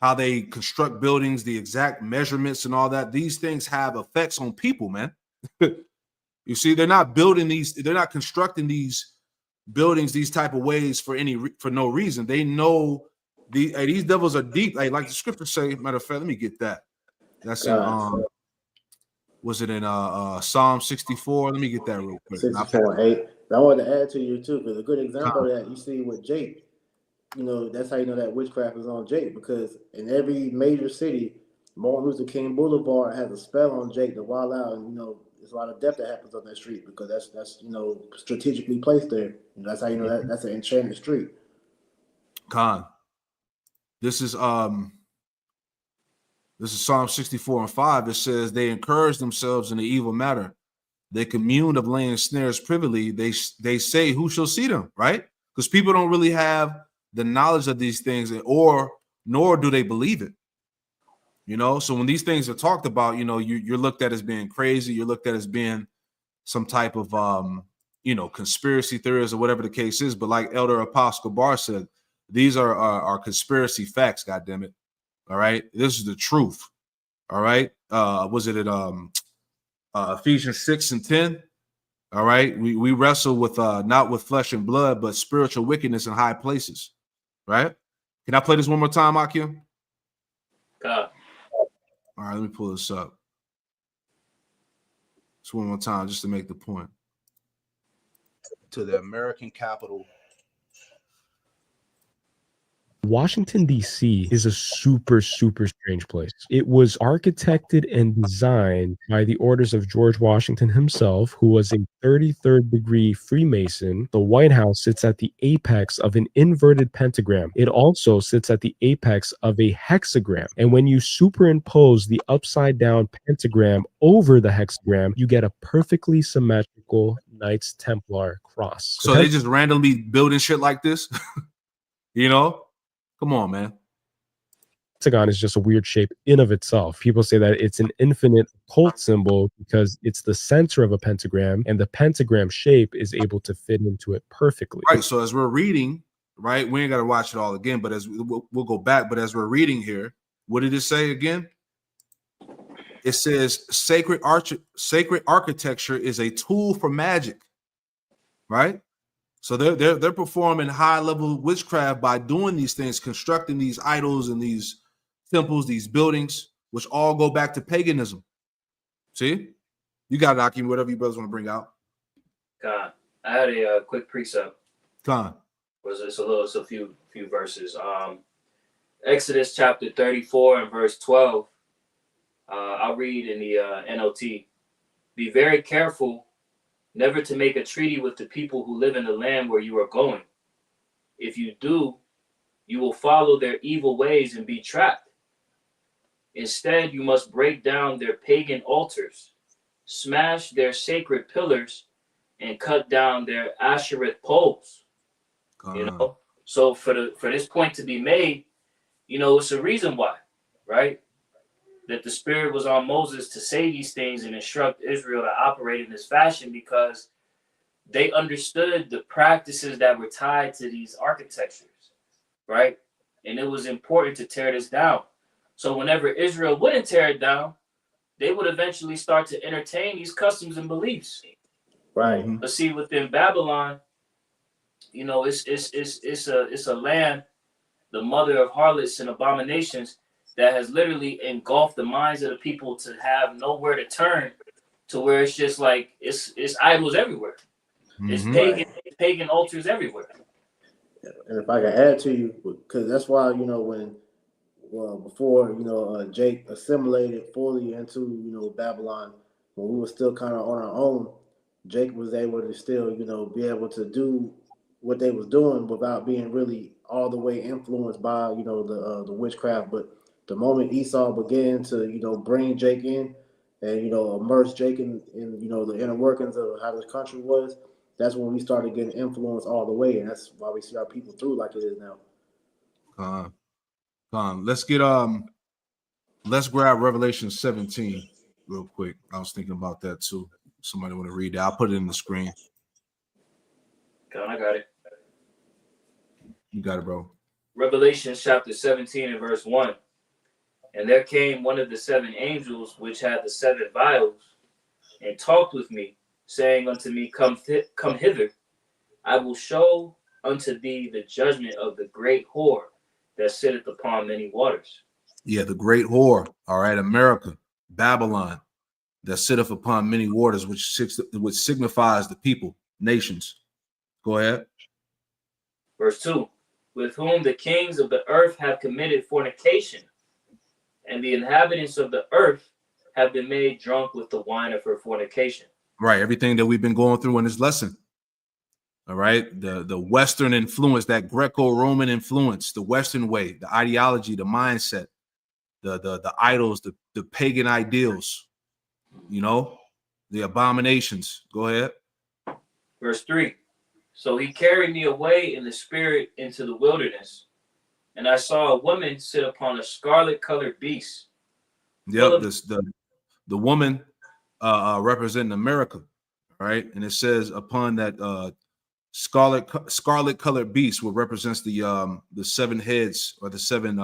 how they construct buildings, the exact measurements and all that, these things have effects on people, man. You see, they're not constructing these buildings these type of ways for no reason. They know these devils are deep. Like the scriptures say. Matter of fact, let me get that. That's in was it in Psalm 64? Let me get that real quick. 64:8. I wanted to add to you too, because a good example of that you see with Jake. That's how you know that witchcraft is on Jake, because in every major city, Martin Luther King Boulevard has a spell on Jake to wild out, and there's a lot of death that happens on that street because that's strategically placed there. That's how you know that's an enchanted street. This is Psalm 64:5. It says they encourage themselves in the evil matter. They commune of laying snares privily. They say, who shall see them? Right? Because people don't really have the knowledge of these things, nor do they believe it. So when these things are talked about, you're looked at as being crazy. You're looked at as being some type of conspiracy theories or whatever the case is. But like Elder Apostle Bar said, these are conspiracy facts. God damn it! All right, this is the truth. All right, was it at Ephesians 6:10? All right, we wrestle with not with flesh and blood, but spiritual wickedness in high places. Right? Can I play this one more time, Akim? All right, let me pull this up. Just one more time, just to make the point. To the American Capitol. Washington, D.C. is a super, super strange place. It was architected and designed by the orders of George Washington himself, who was a 33rd degree Freemason. The White House sits at the apex of an inverted pentagram. It also sits at the apex of a hexagram. And when you superimpose the upside down pentagram over the hexagram, you get a perfectly symmetrical Knights Templar cross. So they just randomly building shit like this? You know? Come on, man. Pentagon is just a weird shape in of itself. People say that it's an infinite occult symbol because it's the center of a pentagram, and the pentagram shape is able to fit into it perfectly. Right. So as we're reading, right, we ain't got to watch it all again, but as we'll go back. But as we're reading here, what did it say again? It says sacred architecture is a tool for magic, right? So they're performing high level witchcraft by doing these things, constructing these idols and these temples, these buildings, which all go back to paganism. See, you got it, Akim, whatever you brothers want to bring out. God, I had a quick precept. Come on. It's a few verses. Exodus chapter 34 and verse 12. I'll read in the NLT. Be very careful never to make a treaty with the people who live in the land where you are going. If you do, you will follow their evil ways and be trapped. Instead, you must break down their pagan altars, smash their sacred pillars, and cut down their Ashereth poles. You know, so for this point to be made, you know, it's a reason why, right? That the Spirit was on Moses to say these things and instruct Israel to operate in this fashion, because they understood the practices that were tied to these architectures, right? And it was important to tear this down. So whenever Israel wouldn't tear it down, they would eventually start to entertain these customs and beliefs. Right. But see, within Babylon, you know, it's a land, the mother of harlots and abominations, that has literally engulfed the minds of the people to have nowhere to turn, to where it's just like it's idols everywhere. It's pagan altars everywhere. And if I can add to you, because that's why, you know, before, you know, Jake assimilated fully into, you know, Babylon, when we were still kind of on our own, Jake was able to still, you know, be able to do what they was doing without being really all the way influenced by, you know, the witchcraft. But the moment Esau began to, you know, bring Jake in and, you know, immerse Jake in, you know, the inner workings of how this country was, that's when we started getting influence all the way. And that's why we see our people through like it is now. Let's grab Revelation 17 real quick. I was thinking about that too. Somebody want to read that? I'll put it in the screen. God, I got it. You got it, bro. Revelation chapter 17 and verse 1. And there came one of the seven angels which had the seven vials, and talked with me, saying unto me, Come hither, I will show unto thee the judgment of the great whore that sitteth upon many waters. Yeah, the great whore. All right, America, Babylon, that sitteth upon many waters, which signifies the people, nations. Go ahead. Verse 2. With whom the kings of the earth have committed fornication, and the inhabitants of the earth have been made drunk with the wine of her fornication. Right, everything that we've been going through in this lesson. All right, the Western influence, that Greco-Roman influence, the Western way, the ideology, the mindset, the idols, the pagan ideals, you know, the abominations. Go ahead. Verse 3. So he carried me away in the spirit into the wilderness, and I saw a woman sit upon a scarlet-colored beast. Yep, the woman representing America, right? And it says upon that scarlet-colored beast, what represents the seven heads, or the seven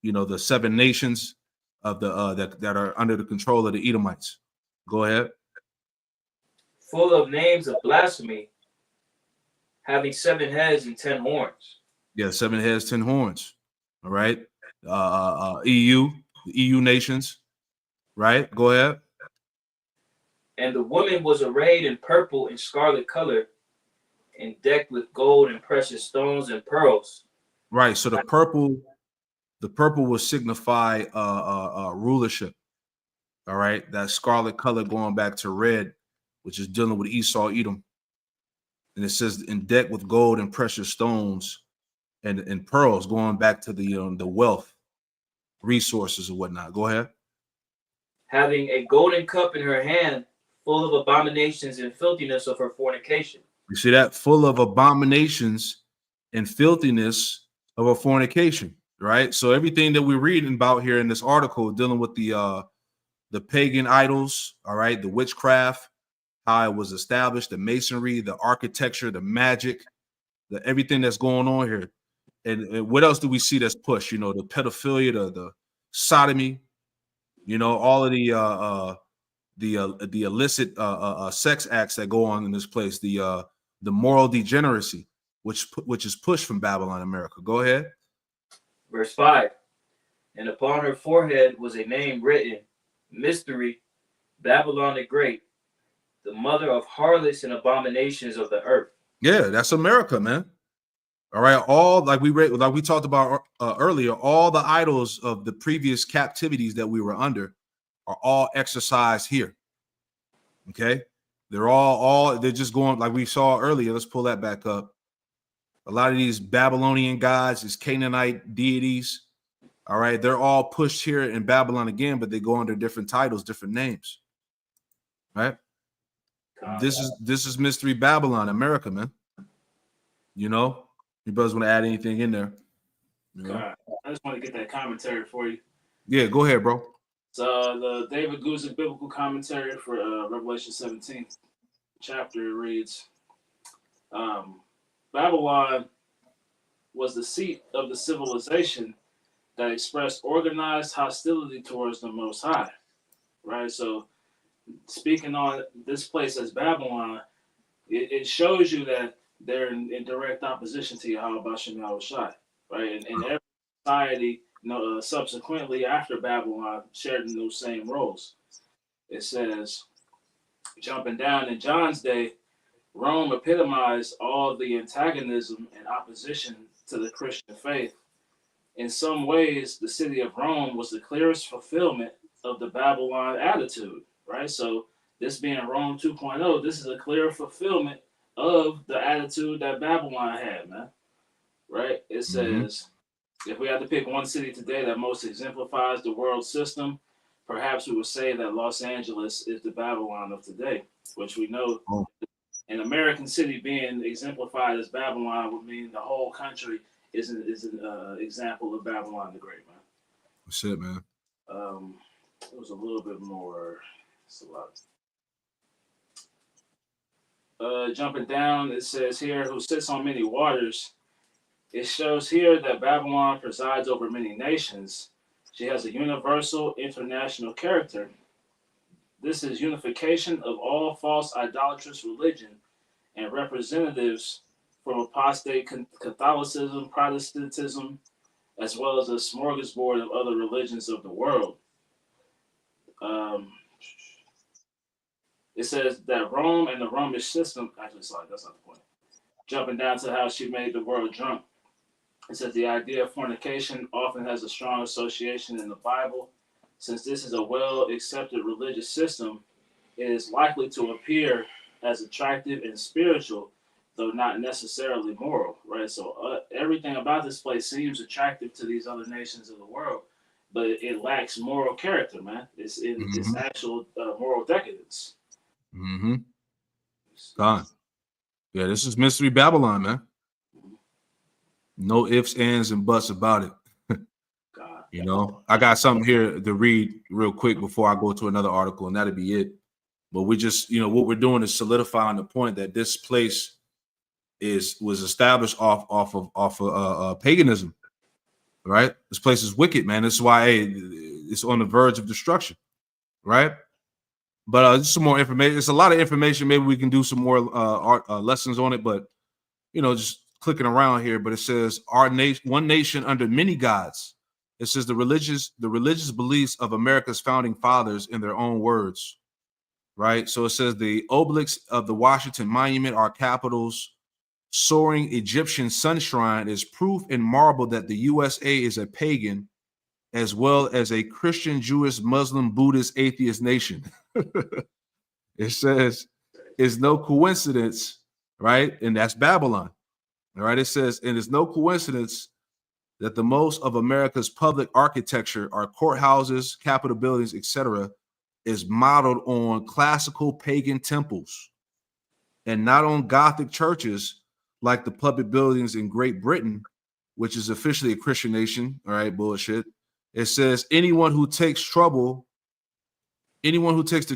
the seven nations of the that are under the control of the Edomites. Go ahead. Full of names of blasphemy, having 7 heads and 10 horns. Yeah, 7 heads, 10 horns. All right. EU, the EU nations. Right. Go ahead. And the woman was arrayed in purple and scarlet color, and decked with gold and precious stones and pearls, Right. So the purple will signify rulership. All right. That scarlet color going back to red, which is dealing with Esau, Edom. And it says in deck with gold and precious stones and pearls, going back to the wealth, resources and whatnot. Go ahead. Having a golden cup in her hand, full of abominations and filthiness of her fornication. You see that? Full of abominations and filthiness of a fornication, right? So everything that we're reading about here in this article dealing with the pagan idols, all right, the witchcraft, how it was established, the masonry, the architecture, the magic, the everything that's going on here. And what else do we see that's pushed? You know, the pedophilia, the sodomy, you know, all of the illicit sex acts that go on in this place, the moral degeneracy, which is pushed from Babylon, America. Go ahead. Verse 5. And upon her forehead was a name written, Mystery, Babylon the Great, the mother of harlots and abominations of the earth. Yeah, that's America, man. All right, all like we talked about earlier, all the idols of the previous captivities that we were under are all exercised here. Okay, they're just going like we saw earlier. Let's pull that back up. A lot of these Babylonian gods, these Canaanite deities, all right, they're all pushed here in Babylon again, but they go under different titles, different names. Right? This is Mystery Babylon, America, man. You know, you brothers want to add anything in there? You know? I just want to get that commentary for you. Yeah, go ahead, bro. So the David Guzik biblical commentary for Revelation 17 chapter reads, Babylon was the seat of the civilization that expressed organized hostility towards the Most High, right? So speaking on this place as Babylon, it shows you that they're in direct opposition to Yahweh Bashem Yahushai, right? And every society, subsequently after Babylon shared in those same roles. It says, jumping down in John's day, Rome epitomized all the antagonism and opposition to the Christian faith. In some ways, the city of Rome was the clearest fulfillment of the Babylon attitude, right? So this being Rome 2.0, this is a clear fulfillment of the attitude that Babylon had, man, right? It says, if we had to pick one city today that most exemplifies the world system, perhaps we would say that Los Angeles is the Babylon of today, which we know an American city being exemplified as Babylon would mean the whole country is an example of Babylon the Great, man. That's it, man. It was a little bit more. It's a lot. Jumping down, it says here, who sits on many waters. It shows here that Babylon presides over many nations. She has a universal international character. This is unification of all false idolatrous religion and representatives from apostate Catholicism, Protestantism, as well as a smorgasbord of other religions of the world. It says that Rome and the Romish system, actually, sorry, that's not the point. Jumping down to how she made the world drunk. It says the idea of fornication often has a strong association in the Bible. Since this is a well-accepted religious system, it is likely to appear as attractive and spiritual, though not necessarily moral, right? So everything about this place seems attractive to these other nations of the world, but it lacks moral character, man. It's in its actual moral decadence. God. Yeah, this is Mystery Babylon, man. No ifs, ands, and buts about it. God. You know, I got something here to read real quick before I go to another article, and that'll be it. But we just, what we're doing is solidifying the point that this place was established off of paganism, right? This place is wicked, man. This is why it's on the verge of destruction, right? But just some more information. It's a lot of information. Maybe we can do some more lessons on it. But just clicking around here. But it says our nation, one nation under many gods. It says the religious beliefs of America's founding fathers in their own words, right? So it says the obelisks of the Washington Monument are capitals soaring Egyptian sun shrine is proof in marble that the USA is a pagan as well as a Christian, Jewish, Muslim, Buddhist, atheist nation. It says, it's no coincidence, right? And that's Babylon. All right. It says, and it's no coincidence that the most of America's public architecture, our courthouses, Capitol buildings, etc., is modeled on classical pagan temples and not on Gothic churches like the public buildings in Great Britain, which is officially a Christian nation. All right, bullshit. It says anyone who takes the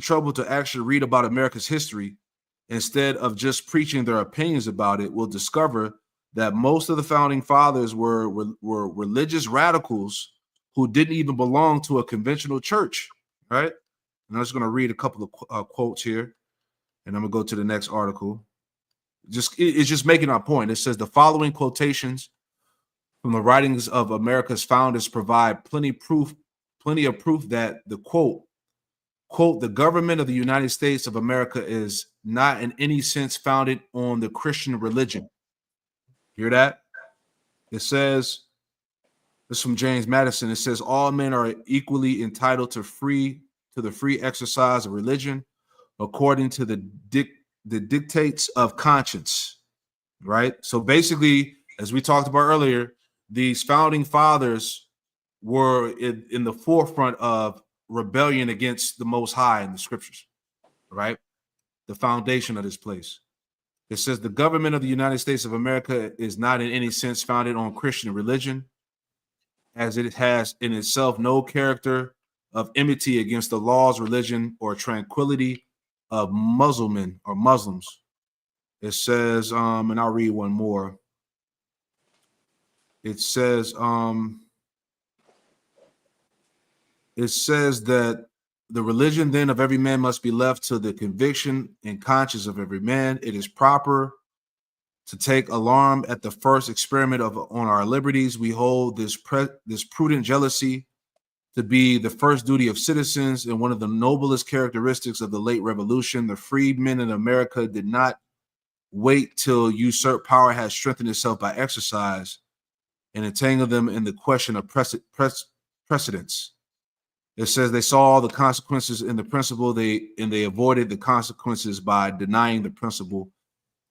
trouble to actually read about America's history instead of just preaching their opinions about it will discover that most of the founding fathers were religious radicals who didn't even belong to a conventional church, right? And I'm just going to read a couple of quotes here, and I'm going to go to the next article. It's just making our point. It says the following quotations from the writings of America's founders provide plenty of proof that the quote, the government of the United States of America is not in any sense founded on the Christian religion. Hear that? It says, this is from James Madison. It says all men are equally entitled to the free exercise of religion according to the dictates of conscience, right? So basically, as we talked about earlier, these founding fathers were in the forefront of rebellion against the Most High in the scriptures, right? The foundation of this place. It says the government of the United States of America is not in any sense founded on Christian religion, as it has in itself no character of enmity against the laws, religion, or tranquility of Muslims. It says, and I'll read one more. It says that the religion then of every man must be left to the conviction and conscience of every man. It is proper to take alarm at the first experiment on our liberties. We hold this prudent jealousy to be the first duty of citizens and one of the noblest characteristics of the late revolution. The freedmen in America did not wait till usurped power had strengthened itself by exercise and entangle them in the question of precedence. It says they saw the consequences in the principle, they avoided the consequences by denying the principle.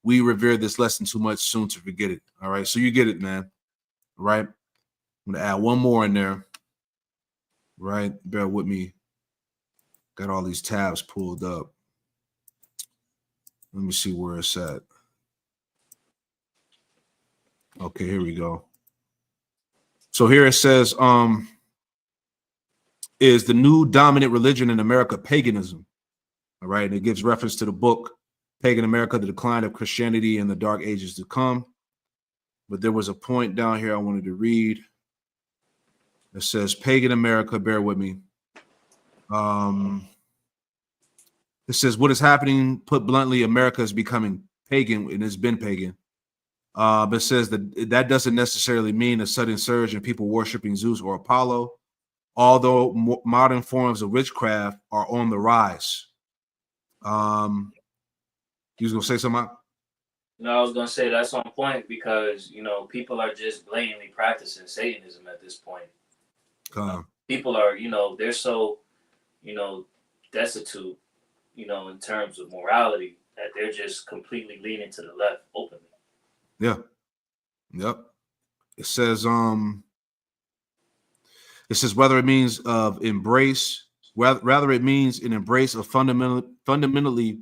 We revere this lesson too much soon to forget it. All right, so you get it, man. All right, I'm gonna add one more in there. Right, bear with me. Got all these tabs pulled up. Let me see where it's at. Okay, here we go. So here it says, is the new dominant religion in America paganism? All right, and it gives reference to the book Pagan America, the Decline of Christianity in the Dark Ages to Come. But there was a point down here I wanted to read. It says Pagan America, bear with me. It says what is happening, put bluntly, America is becoming pagan, and it's been pagan. But it says that doesn't necessarily mean a sudden surge in people worshiping Zeus or Apollo, although modern forms of witchcraft are on the rise. You was gonna say something? No, I was gonna say that's on point because people are just blatantly practicing Satanism at this point. People are, they're so, destitute, in terms of morality that they're just completely leaning to the left openly. Yeah. Yep. It says whether it means of embrace, rather it means an embrace of fundamentally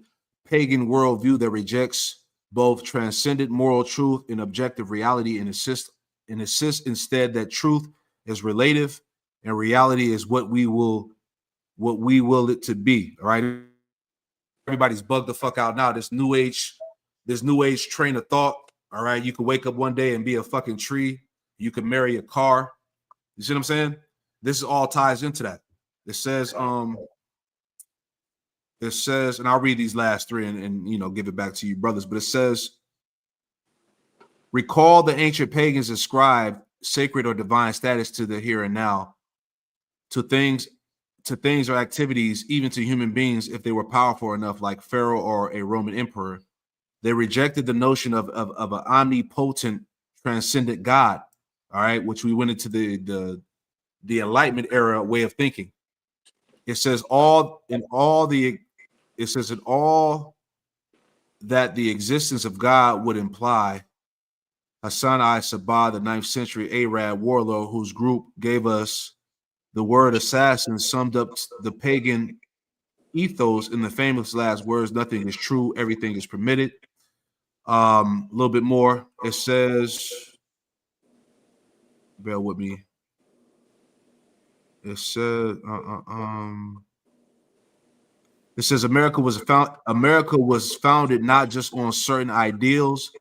pagan worldview that rejects both transcendent moral truth and objective reality and insists instead that truth is relative and reality is what we will it to be. All right. Everybody's bugged the fuck out now. This new age train of thought. All right. You could wake up one day and be a fucking tree. You could marry a car. You see what I'm saying? This all ties into that. It says, and I'll read these last three and give it back to you, brothers. But it says, recall the ancient pagans ascribed sacred or divine status to the here and now, to things or activities, even to human beings, if they were powerful enough, like Pharaoh or a Roman emperor. They rejected the notion of an omnipotent, transcendent God. All right, which we went into the Enlightenment era way of thinking. It says all that the existence of God would imply. Hassan I-Sabah, the 9th century Arab warlord whose group gave us the word assassin, summed up the pagan ethos in the famous last words: nothing is true, everything is permitted. A little bit more. It says, bear with me. It says, it says America was founded not just on certain ideals,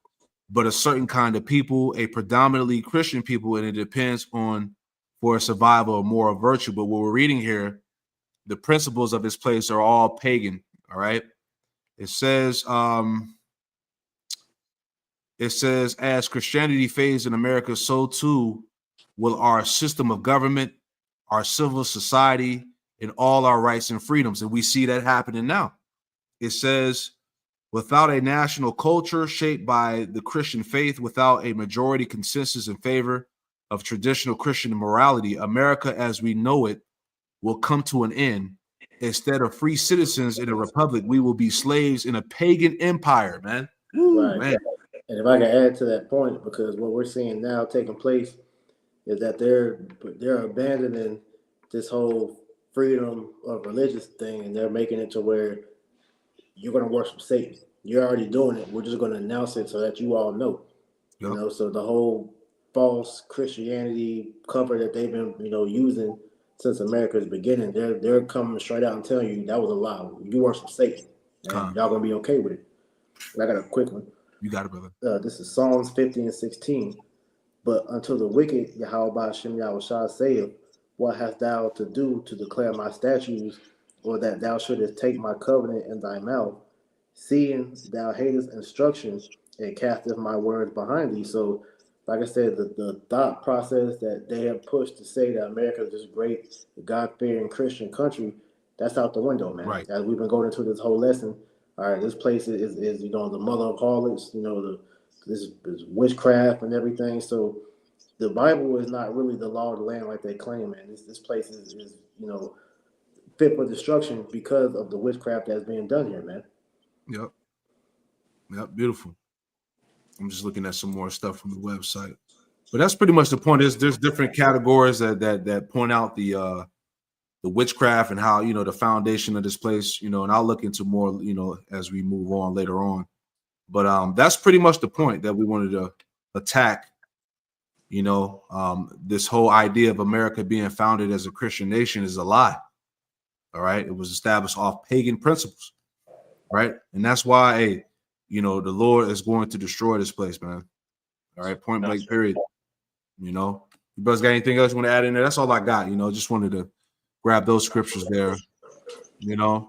but a certain kind of people, a predominantly Christian people, and it depends on for survival or moral virtue. But what we're reading here, the principles of this place are all pagan. All right. It says, as Christianity fades in America, so too will our system of government, our civil society, and all our rights and freedoms. And we see that happening now. It says, without a national culture shaped by the Christian faith, without a majority consensus in favor of traditional Christian morality, America as we know it will come to an end. Instead of free citizens in a republic, we will be slaves in a pagan empire, man. Ooh, Right. man. And if I can add to that point, because what we're seeing now taking place is that they're abandoning this whole freedom of religious thing, and they're making it to where you're going to worship Satan. You're already doing it. We're just going to announce it so that you all know. Yep. You know, so the whole false Christianity cover that they've been, using since America's beginning, they're coming straight out and telling you that was a lie. You worship Satan, and y'all gonna be okay with it. And I got a quick one. You got it, brother. This is Psalms 50 and 16. But unto the wicked, Yahweh Hashem Yahushua saith, what hast thou to do to declare my statutes, or that thou shouldest take my covenant in thy mouth, seeing thou hatest instruction and casteth my words behind thee? So, like I said, the thought process that they have pushed to say that America is this great God-fearing Christian country, that's out the window, man. Right. As we've been going into this whole lesson, all right, this place is the mother of harlots, this is witchcraft and everything. So the Bible is not really the law of the land like they claim, man. This place is fit for destruction because of the witchcraft that's being done here, man. Yep, beautiful. I'm just looking at some more stuff from the website, but that's pretty much the point. There's different categories that point out the witchcraft and how the foundation of this place, and I'll look into more as we move on later on. But that's pretty much the point that we wanted to attack. This whole idea of America being founded as a Christian nation is a lie. All right, it was established off pagan principles, right? And that's why the Lord is going to destroy this place, man. All right, point blank, period. You brothers got anything else you want to add in there? That's all I got. Just wanted to grab those scriptures there. God.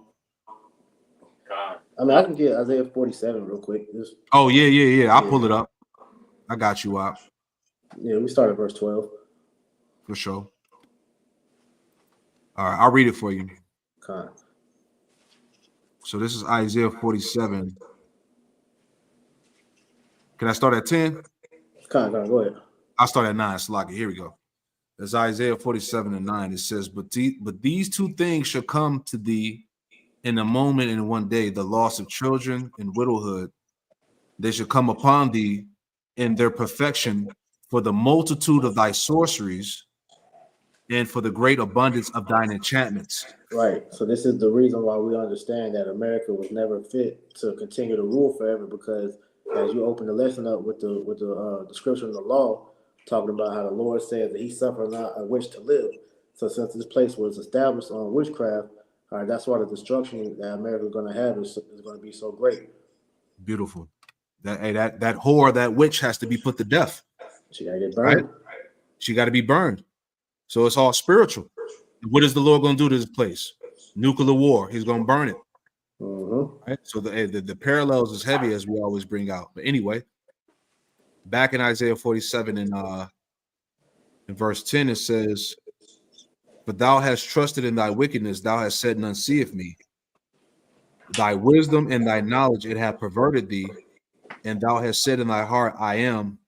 I mean, I can get Isaiah 47 real quick. Oh yeah. I'll pull it up. I got you out. Yeah, we start at verse 12. For sure. All right, I'll read it for you. Okay. So this is Isaiah 47. Can I start at 10? Go ahead. I'll start at 9. Slocky. Here we go. There's Isaiah 47 and 9. It says, but these two things shall come to thee in a moment and in one day, the loss of children and widowhood. They shall come upon thee in their perfection for the multitude of thy sorceries and for the great abundance of thine enchantments. Right. So this is the reason why we understand that America was never fit to continue to rule forever, because as you open the lesson up with the description of the law, talking about how the Lord says that he suffered not a witch to live. So since this place was established on witchcraft, all right, that's why the destruction that America is going to have is going to be so great. Beautiful. That whore, that witch has to be put to death. She got to get burned. Right? She got to be burned. So it's all spiritual. What is the Lord going to do to this place? Nuclear war. He's going to burn it. Mm-hmm. Right? So the parallels is heavy, as we always bring out. But anyway, back in Isaiah 47 in verse 10, it says, but thou hast trusted in thy wickedness, thou hast said, none seeth me. Thy wisdom and thy knowledge, it hath perverted thee, and thou hast said in thy heart, I am,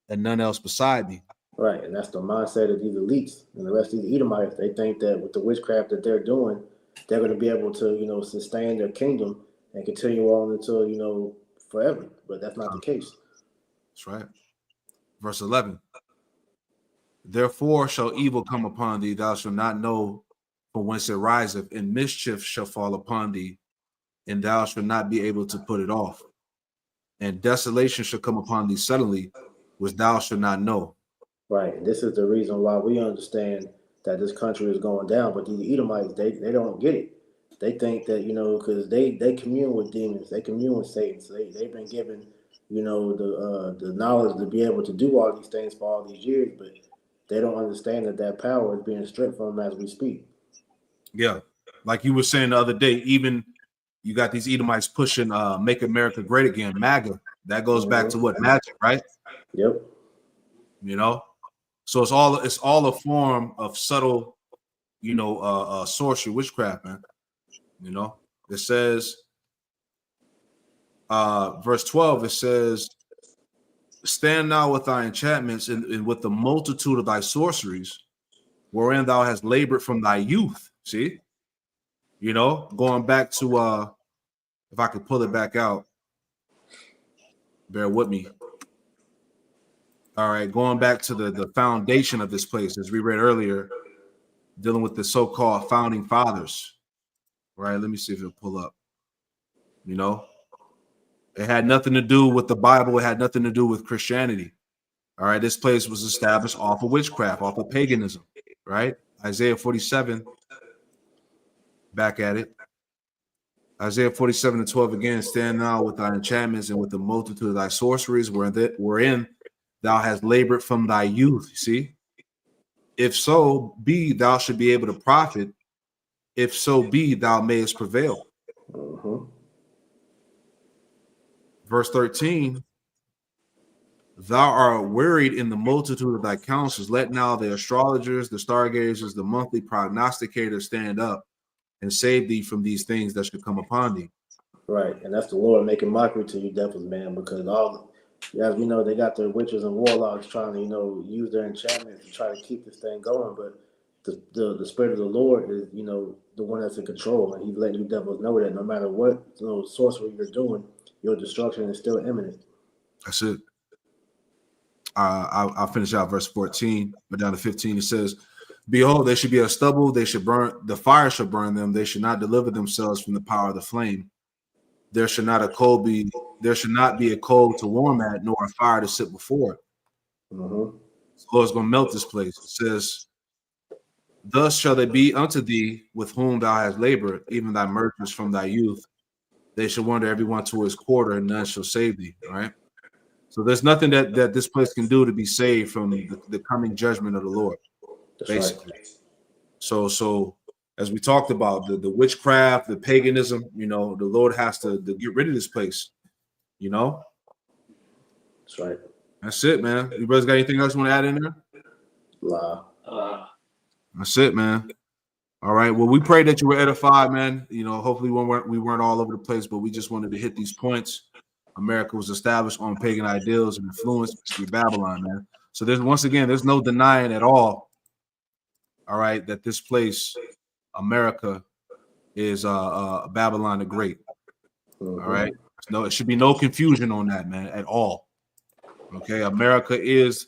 and none else beside me. Right, and that's the mindset of these elites and the rest of these Edomites. They think that with the witchcraft that they're doing, they're going to be able to, sustain their kingdom and continue on until, forever. But that's not the case. That's right. Verse 11. Therefore shall evil come upon thee, thou shalt not know from whence it riseth, and mischief shall fall upon thee, and thou shalt not be able to put it off. And desolation shall come upon thee suddenly, which thou shalt not know. Right, and this is the reason why we understand that this country is going down. But these Edomites, they don't get it. They think that, because they commune with demons, they commune with Satan. So they've been given, the knowledge to be able to do all these things for all these years, but they don't understand that power is being stripped from them as we speak. Yeah, like you were saying the other day, even you got these Edomites pushing Make America Great Again, MAGA. That goes back to what? Magic, right? Yep. So it's all a form of subtle, sorcery, witchcraft, man. It says, verse 12, it says, stand now with thy enchantments and with the multitude of thy sorceries, wherein thou hast labored from thy youth. See, going back to if I could pull it back out, bear with me. All right, going back to the foundation of this place, as we read earlier, dealing with the so-called founding fathers. Right, let me see if it'll pull up. It had nothing to do with the Bible. It had nothing to do with Christianity. All right, this place was established off of witchcraft, off of paganism. Right, Isaiah 47. Back at it. Isaiah 47:12 again. Stand now with thy enchantments and with the multitude of thy sorceries, wherein thou hast labored from thy youth. See, if so be thou should be able to profit. If so be thou mayest prevail. Mm-hmm. Verse 13. Thou art wearied in the multitude of thy counsels. Let now the astrologers, the stargazers, the monthly prognosticators stand up and save thee from these things that should come upon thee. Right, and that's the Lord making mockery to you devils, man, because as we know, they got their witches and warlocks trying to, use their enchantments to try to keep this thing going, but the Spirit of the Lord is, the one that's in control, and He's letting you devils know that no matter what sorcery you're doing, your destruction is still imminent. That's it. I'll finish out verse 14, but down to 15 it says, behold, they should be a stubble, they should burn, the fire shall burn them, they should not deliver themselves from the power of the flame. There should not be a coal to warm at, nor a fire to sit before it. Mm-hmm. The Lord's gonna melt this place. It says, thus shall they be unto thee with whom thou hast labored, even thy merchants from thy youth. They shall wander everyone to his quarter, and none shall save thee. All right. So there's nothing that this place can do to be saved from the coming judgment of the Lord. That's basically. right. So as we talked about the witchcraft, the paganism, the Lord has to get rid of this place. That's right. That's it, man. You brothers got anything else you want to add in there? La. That's it, man. All right. Well, we pray that you were edified, man. Hopefully we weren't all over the place, but we just wanted to hit these points. America was established on pagan ideals and influenced through Babylon, man. So there's no denying at all right, that this place, America, is Babylon the Great. Mm-hmm. All right. It should be no confusion on that, man, at all. Okay. America is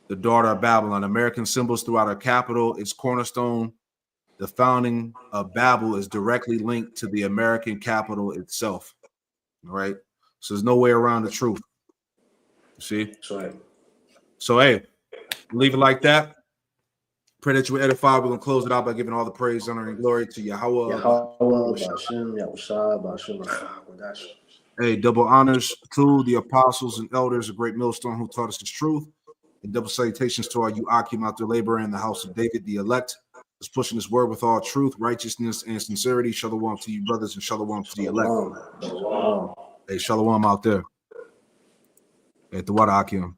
the daughter of Babylon. American symbols throughout our capital, its cornerstone. The founding of Babel is directly linked to the American capital itself. All right. So there's no way around the truth. You see? That's right. So, hey, leave it like that. Pray that you were edified. We're going to close it out by giving all the praise, honor, and glory to Yahweh. Hey, double honors to the apostles and elders, a great millstone who taught us the truth. And double salutations to all you Akim out there laboring in the house of David, the elect, is pushing this word with all truth, righteousness, and sincerity. Shalom to you, brothers, and shalom to the elect. Shalom. Hey, shalom out there. At the water Akim.